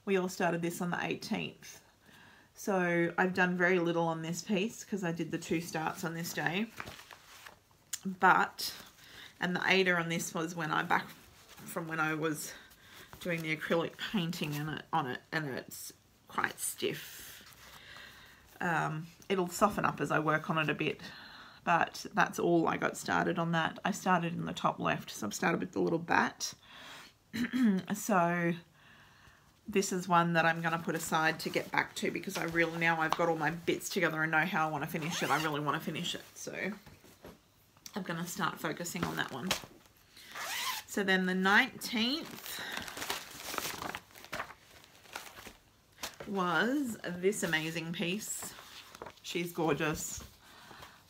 We all started this on the 18th. So I've done very little on this piece because I did the 2 starts on this day. And the Aida on this was when I back from when I was doing the acrylic painting on it, and it's quite stiff. It'll soften up as I work on it a bit, but that's all I got started on that. I started in the top left, so I've started with the little bat. So this is one that I'm going to put aside to get back to because I really, now I've got all my bits together and know how I want to finish it. I really want to finish it, so I'm going to start focusing on that one. So then the 19th was this amazing piece. She's gorgeous.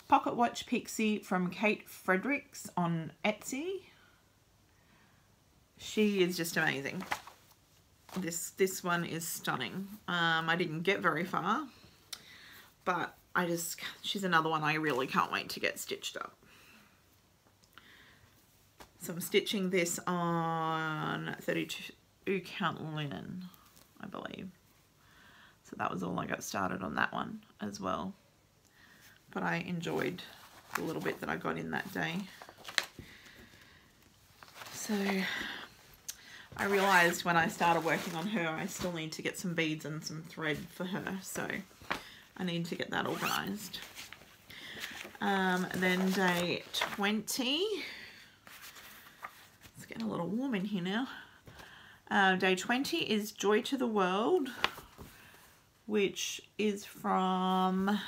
Pocket Watch Pixie from Kate Fredericks on Etsy. She is just amazing. This one is stunning. I didn't get very far, but she's another one I really can't wait to get stitched up. So I'm stitching this on 32 count linen, I believe. So that was all I got started on that one as well. But I enjoyed the little bit that I got in that day. So I realised when I started working on her, I still need to get some beads and some thread for her. So I need to get that organised. Then day 20. It's getting a little warm in here now. Day 20 is Joy to the World, which is from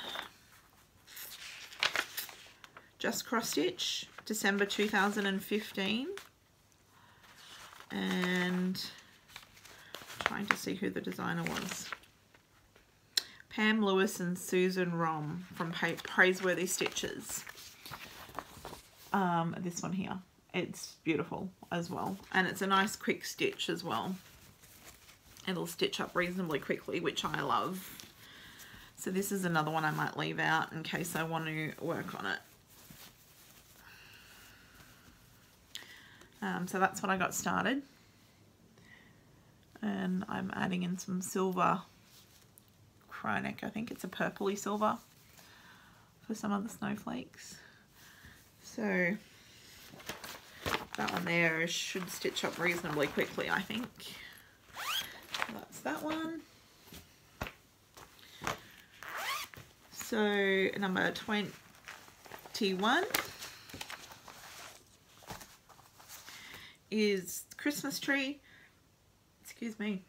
Just Cross Stitch, December 2015. And I'm trying to see who the designer was. Pam Lewis and Susan Rom from Praiseworthy Stitches. This one here. It's beautiful as well. And it's a nice quick stitch as well. It'll stitch up reasonably quickly, which I love. So this is another one I might leave out in case I want to work on it. So that's what I got started. And I'm adding in some silver Chronic. I think it's a purpley silver for some of the snowflakes. So That one there should stitch up reasonably quickly, I think. That's that one. So number 21 is Christmas Tree, excuse me,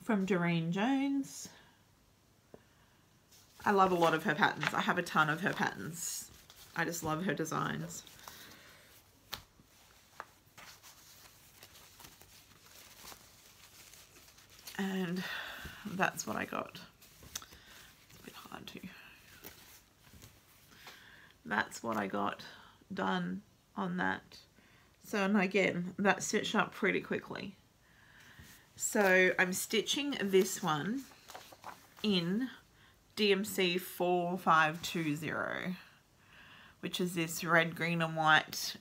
from Doreen Jones. I love a lot of her patterns. I have a ton of her patterns. I just love her designs. And that's what I got. It's a bit hard to. That's what I got done on that. So, and again, that stitched up pretty quickly. So I'm stitching this one in DMC 4520, which is this red, green and white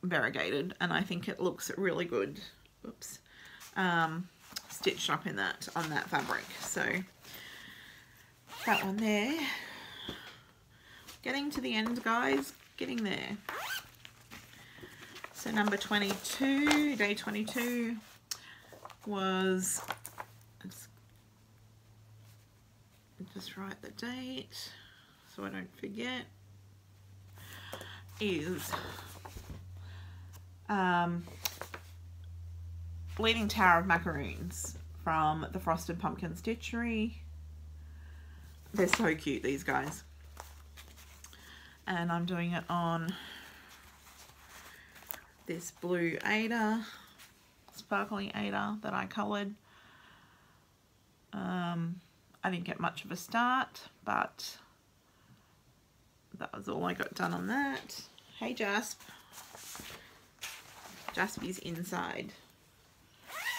variegated, and I think it looks really good. Oops. Stitched up in that, on that fabric. So that one there. Getting to the end, guys, getting there. So number 22, day 22 was, just write the date so I don't forget, is Leaning Tower of Macaroons from the Frosted Pumpkin Stitchery. They're so cute, these guys. And I'm doing it on this blue Ada, sparkling Ada that I coloured. I didn't get much of a start, but that was all I got done on that. Hey Jasp. Jaspy's inside,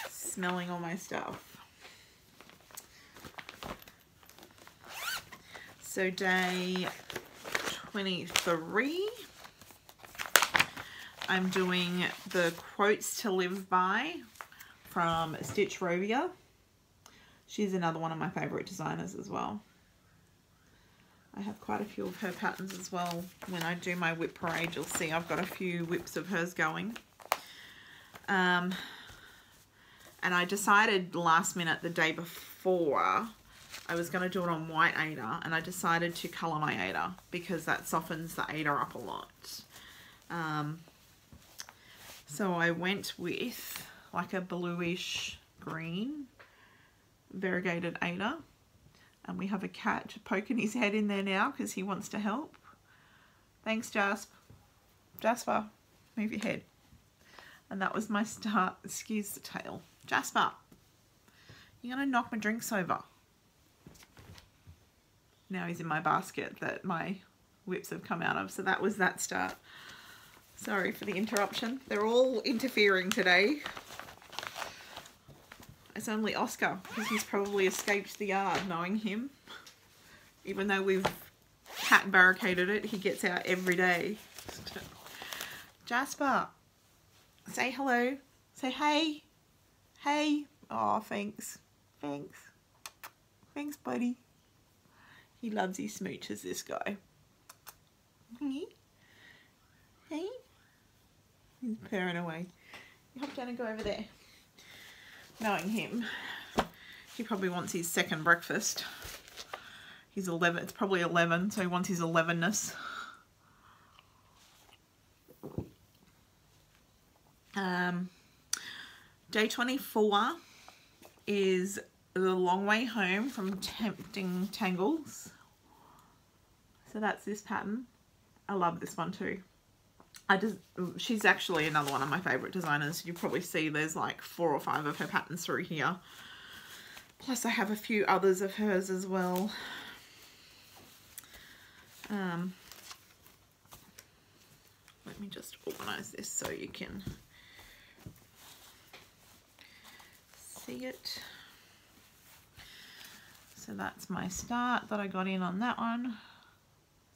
smelling all my stuff. So day 23, I'm doing the Quotes to Live By from Stitch Rovia. She's another one of my favourite designers as well. I have quite a few of her patterns as well. When I do my whip parade, you'll see I've got a few whips of hers going. And I decided last minute, the day before, I was going to do it on white Ada, and I decided to colour my Ada because that softens the Ada up a lot. So I went with like a bluish green variegated Ada, and we have a cat poking his head in there now because he wants to help. Thanks, Jasp. Jasper, move your head. And that was my start. Excuse the tail. Jasper, you're going to knock my drinks over. Now he's in my basket that my whips have come out of. So that was that start. Sorry for the interruption. They're all interfering today. It's only Oscar, because he's probably escaped the yard, knowing him. Even though we've cat barricaded it, he gets out every day. Jasper, say hello. Say hey. Hey. Oh, thanks. Thanks. Thanks, buddy. He loves his smooches, this guy. Hey. Hey. He's purring away. You hop down and go over there. Knowing him, he probably wants his second breakfast. He's 11. It's probably 11, so he wants his 11ness. Day 24 is The Long Way Home from Tempting Tangles. So that's this pattern. I love this one too. She's actually another one of my favourite designers. You probably see there's like 4 or 5 of her patterns through here. Plus I have a few others of hers as well. Let me just organise this so you can see it. So that's my start that I got in on that one.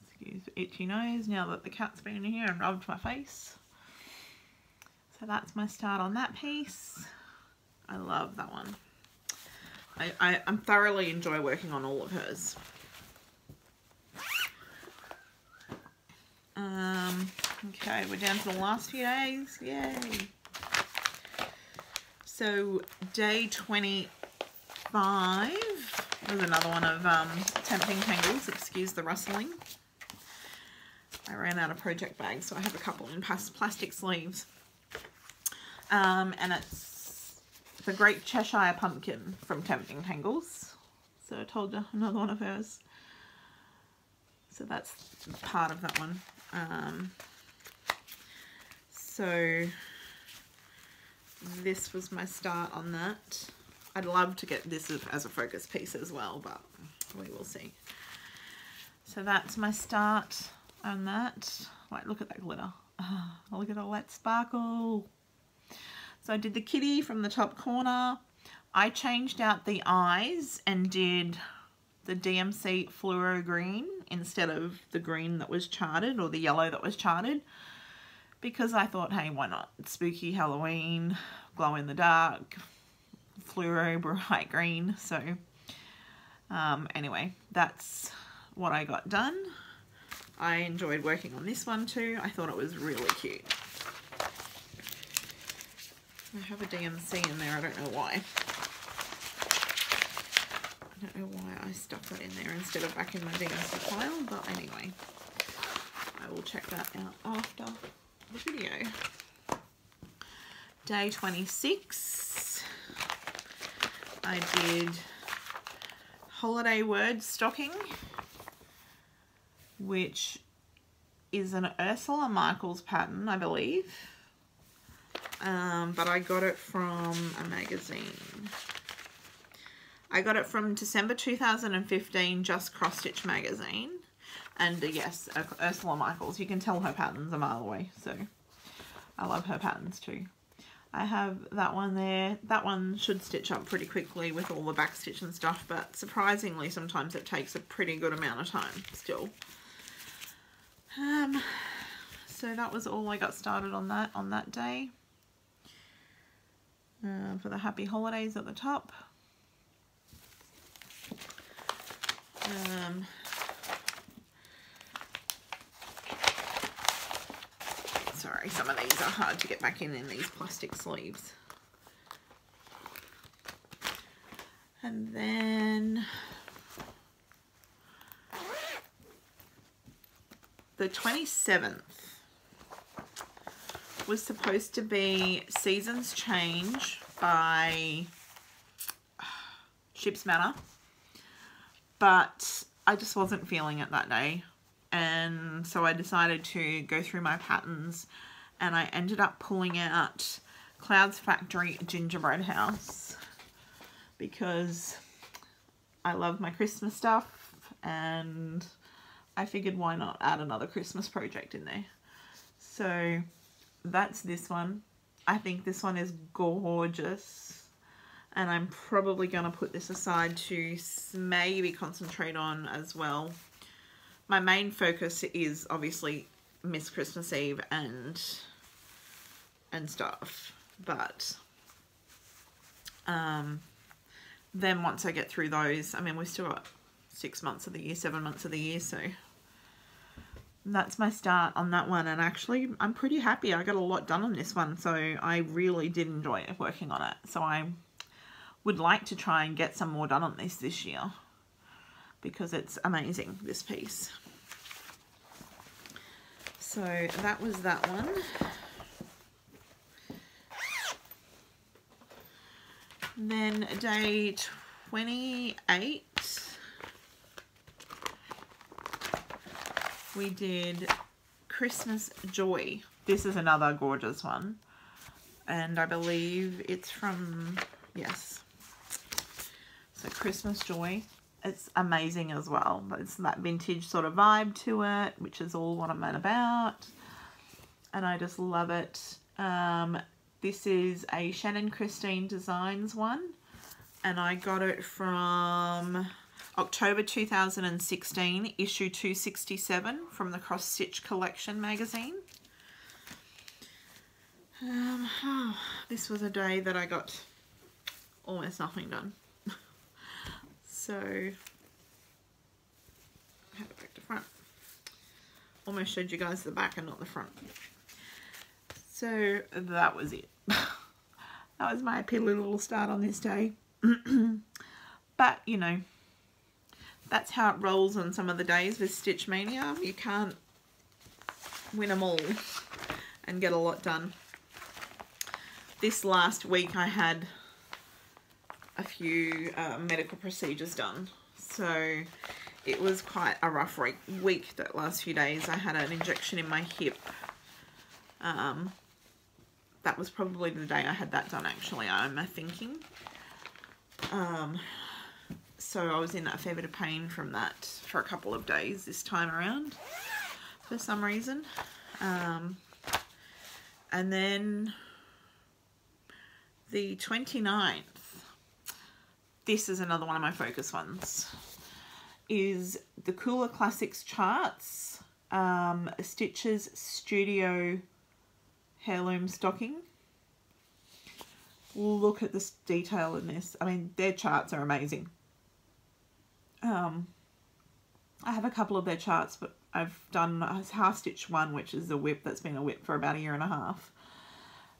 Excuse the itchy nose now that the cat's been in here and rubbed my face. So that's my start on that piece. I love that one. I thoroughly enjoy working on all of hers. Okay, we're down to the last few days. Yay! So day 25 was another one of Tempting Tangles. Excuse the rustling. I ran out of project bags, so I have a couple in plastic sleeves. And it's the Great Cheshire Pumpkin from Tempting Tangles. So I told you, another one of hers. So that's part of that one. So this was my start on that. I'd love to get this as a focus piece as well, but we will see. So that's my start on that. Wait, look at that glitter. Oh, look at all that sparkle. So I did the kitty from the top corner. I changed out the eyes and did the DMC fluoro green instead of the green that was charted, or the yellow that was charted, because I thought, hey, why not? It's spooky Halloween, glow in the dark, fluoro bright green. So anyway, that's what I got done. I enjoyed working on this one too. I thought it was really cute. I have a DMC in there, I don't know why. I don't know why I stuck that in there instead of back in my DMC pile, but anyway, I will check that out after the video. Day 26, I did Holiday Word Stocking, which is an Ursula Michaels pattern, I believe. But I got it from a magazine. I got it from December 2015, Just Cross Stitch magazine. And yes, Ursula Michaels. You can tell her patterns a mile away, so I love her patterns too. I have that one there. That one should stitch up pretty quickly with all the back stitch and stuff, but surprisingly sometimes it takes a pretty good amount of time still. So that was all I got started on that day. For the happy holidays at the top. Sorry, some of these are hard to get back in these plastic sleeves. And then the 27th was supposed to be Seasons Change by Ship's Manor, but I just wasn't feeling it that day, and so I decided to go through my patterns, and I ended up pulling out Clouds Factory Gingerbread House because I love my Christmas stuff, and I figured why not add another Christmas project in there. So that's this one. I think this one is gorgeous, and I'm probably going to put this aside to maybe concentrate on as well. My main focus is obviously Miss Christmas Eve and stuff, but then once I get through those, I mean, we've still got 6 months of the year, 7 months of the year, so that's my start on that one. And actually I'm pretty happy. I got a lot done on this one, so I really did enjoy working on it. So I would like to try and get some more done on this year, because it's amazing, this piece. So that was that one. Then day 28, we did Christmas Joy. This is another gorgeous one, and I believe it's from, yes, so Christmas Joy. It's amazing as well. It's that vintage sort of vibe to it, which is all what I'm about, and I just love it. This is a Shannon Christine Designs one, and I got it from October 2016, issue 267 from the Cross Stitch Collection magazine. This was a day that I got almost nothing done. So, I have it back to front. almost showed you guys the back and not the front. So that was it. That was my piddly little start on this day. But, you know, that's how it rolls on some of the days with Stitch Mania. You can't win them all and get a lot done. This last week I had a few medical procedures done. So it was quite a rough week that last few days. I had an injection in my hip. That was probably the day I had that done, actually, I'm thinking. So I was in a fair bit of pain from that for a couple of days this time around for some reason. And then the 29th, this is another one of my focus ones, is the Cooler Classics Charts, Stitch's Studio Heirloom Stocking. Look at this detail in this. I mean, their charts are amazing. I have a couple of their charts, but I've done a half stitch one, which is a whip that's been a whip for about 1.5 years.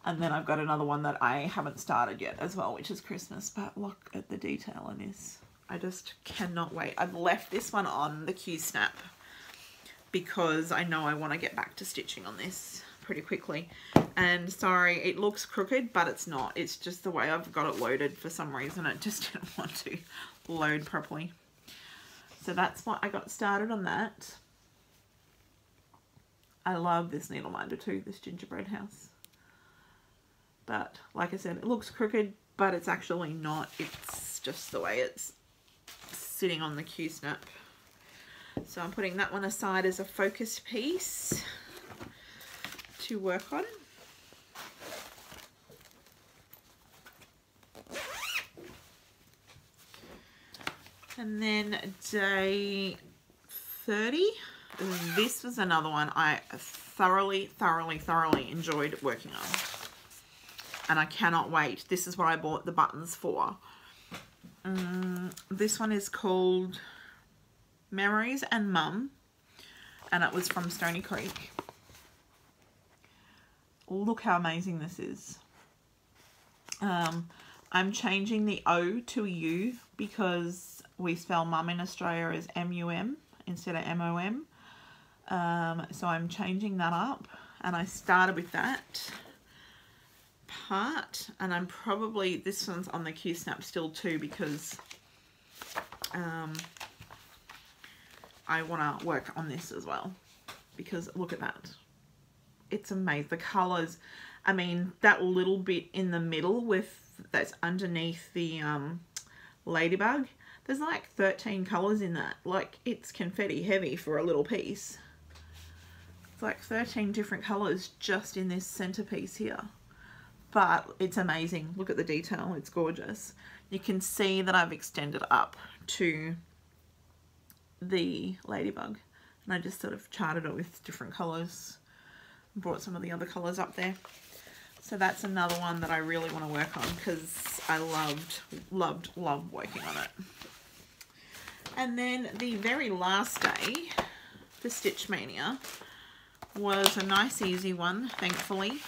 And then I've got another one that I haven't started yet as well, which is Christmas. But look at the detail in this. I just cannot wait. I've left this one on the Q-snap because I know I want to get back to stitching on this pretty quickly. And sorry, it looks crooked, but it's not. It's just the way I've got it loaded for some reason. It just didn't want to load properly. So that's what I got started on that. I love this needle minder too, this gingerbread house. But like I said, it looks crooked, but it's actually not. It's just the way it's sitting on the Q-snap. So I'm putting that one aside as a focus piece to work on. And then day 30, this was another one I thoroughly enjoyed working on. And I cannot wait. This is what I bought the buttons for. This one is called Memories and Mum, and it was from Stony Creek. Look how amazing this is. I'm changing the O to a U because we spell mum in Australia as M-U-M instead of M-O-M. So I'm changing that up, and I started with that part, and I'm probably, this one's on the Q-snap still too because I want to work on this as well, because look at that. It's amazing. The colours, I mean, that little bit in the middle that's underneath the ladybug, there's like 13 colours in that. Like, it's confetti heavy for a little piece. It's like 13 different colours just in this centerpiece here. But it's amazing. Look at the detail. It's gorgeous. You can see that I've extended up to the ladybug. And I just sort of charted it with different colours. Brought some of the other colours up there. So that's another one that I really want to work on because I loved working on it. And then the very last day for Stitch Mania was a nice easy one, thankfully.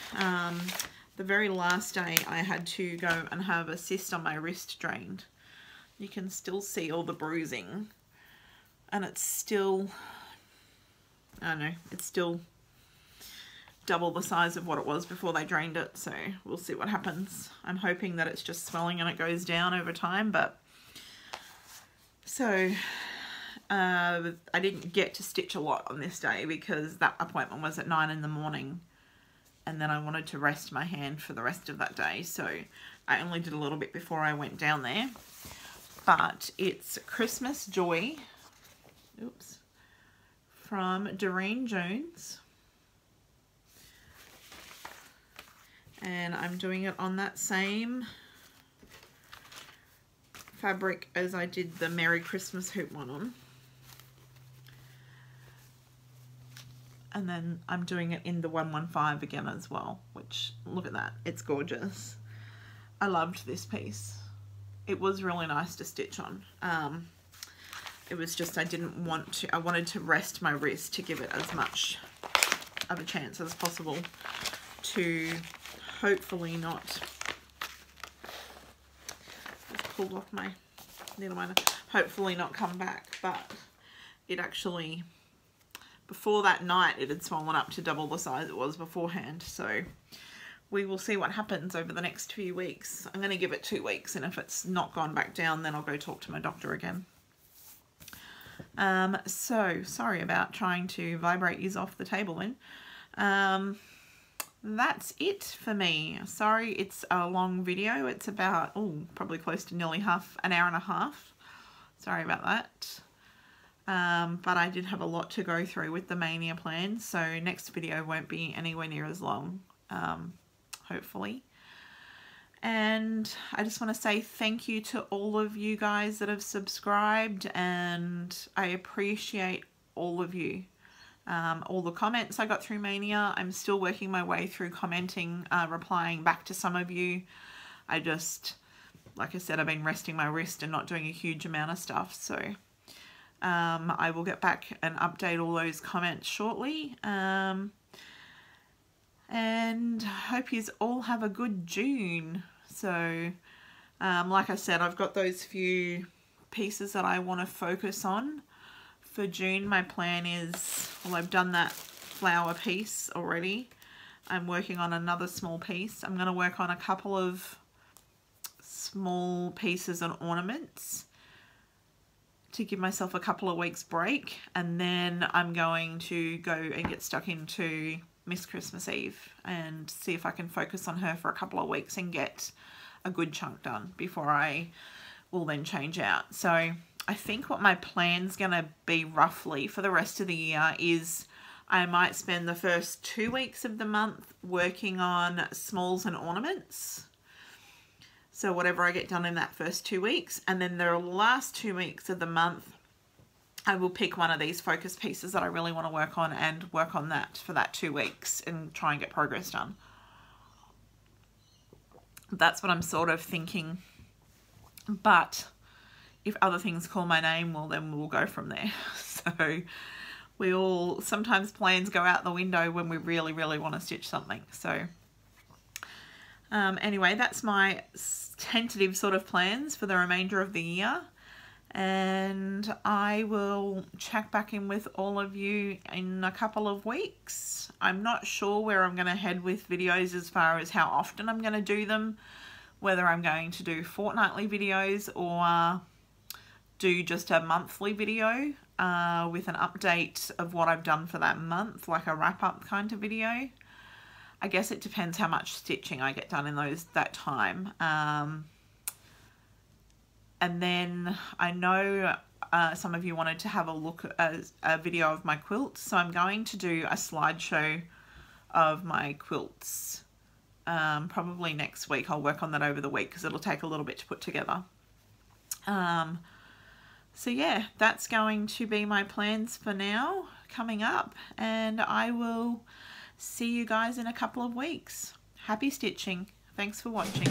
The very last day I had to go and have a cyst on my wrist drained. You can still see all the bruising, and it's still, I don't know, it's still double the size of what it was before they drained it, so we'll see what happens. I'm hoping that it's just swelling and it goes down over time, but so I didn't get to stitch a lot on this day because that appointment was at 9 in the morning, and then I wanted to rest my hand for the rest of that day, so I only did a little bit before I went down there. But it's Christmas Joy, oops, from Doreen Jones. And I'm doing it on that same fabric as I did the Merry Christmas hoop one on. And then I'm doing it in the 115 again as well, which, look at that, it's gorgeous. I loved this piece. It was really nice to stitch on. It was just I didn't want to, I wanted to rest my wrist to give it as much of a chance as possible to hopefully not, just pulled off my needle miner, hopefully not come back. But it actually, before that night, it had swollen up to double the size it was beforehand. So we will see what happens over the next few weeks. I'm going to give it 2 weeks, and if it's not gone back down, then I'll go talk to my doctor again. So sorry about trying to vibrate you off the table then. That's it for me. Sorry, it's a long video. It's about, oh, probably close to nearly an hour and a half. Sorry about that. But I did have a lot to go through with the Mania plan, so next video won't be anywhere near as long, hopefully. And I just want to say thank you to all of you guys that have subscribed, and I appreciate all of you. All the comments I got through Mania. I'm still working my way through commenting, replying back to some of you. I just, like I said, I've been resting my wrist and not doing a huge amount of stuff, so I will get back and update all those comments shortly. And I hope you all have a good June. So like I said, I've got those few pieces that I want to focus on for June. My plan is, well, I've done that flower piece already. I'm working on another small piece. I'm going to work on a couple of small pieces and ornaments to give myself a couple of weeks break, and then I'm going to go and get stuck into Miss Christmas Eve and see if I can focus on her for a couple of weeks and get a good chunk done before I will then change out. So I think what my plan's gonna be roughly for the rest of the year is I might spend the first 2 weeks of the month working on smalls and ornaments. So whatever I get done in that first 2 weeks, and then the last 2 weeks of the month I will pick one of these focus pieces that I really want to work on and work on that for that 2 weeks and try and get progress done. That's what I'm sort of thinking. But if other things call my name, well, then we'll go from there. So we all, sometimes plans go out the window when we really, really want to stitch something. So anyway, that's my tentative sort of plans for the remainder of the year. And I will check back in with all of you in a couple of weeks. I'm not sure where I'm going to head with videos as far as how often I'm going to do them, whether I'm going to do fortnightly videos or do just a monthly video with an update of what I've done for that month, like a wrap-up kind of video. I guess it depends how much stitching I get done in that time. And then I know some of you wanted to have a look at a video of my quilts. So I'm going to do a slideshow of my quilts. Probably next week. I'll work on that over the week because it'll take a little bit to put together. So yeah, that's going to be my plans for now coming up. And I will see you guys in a couple of weeks. Happy stitching. Thanks for watching.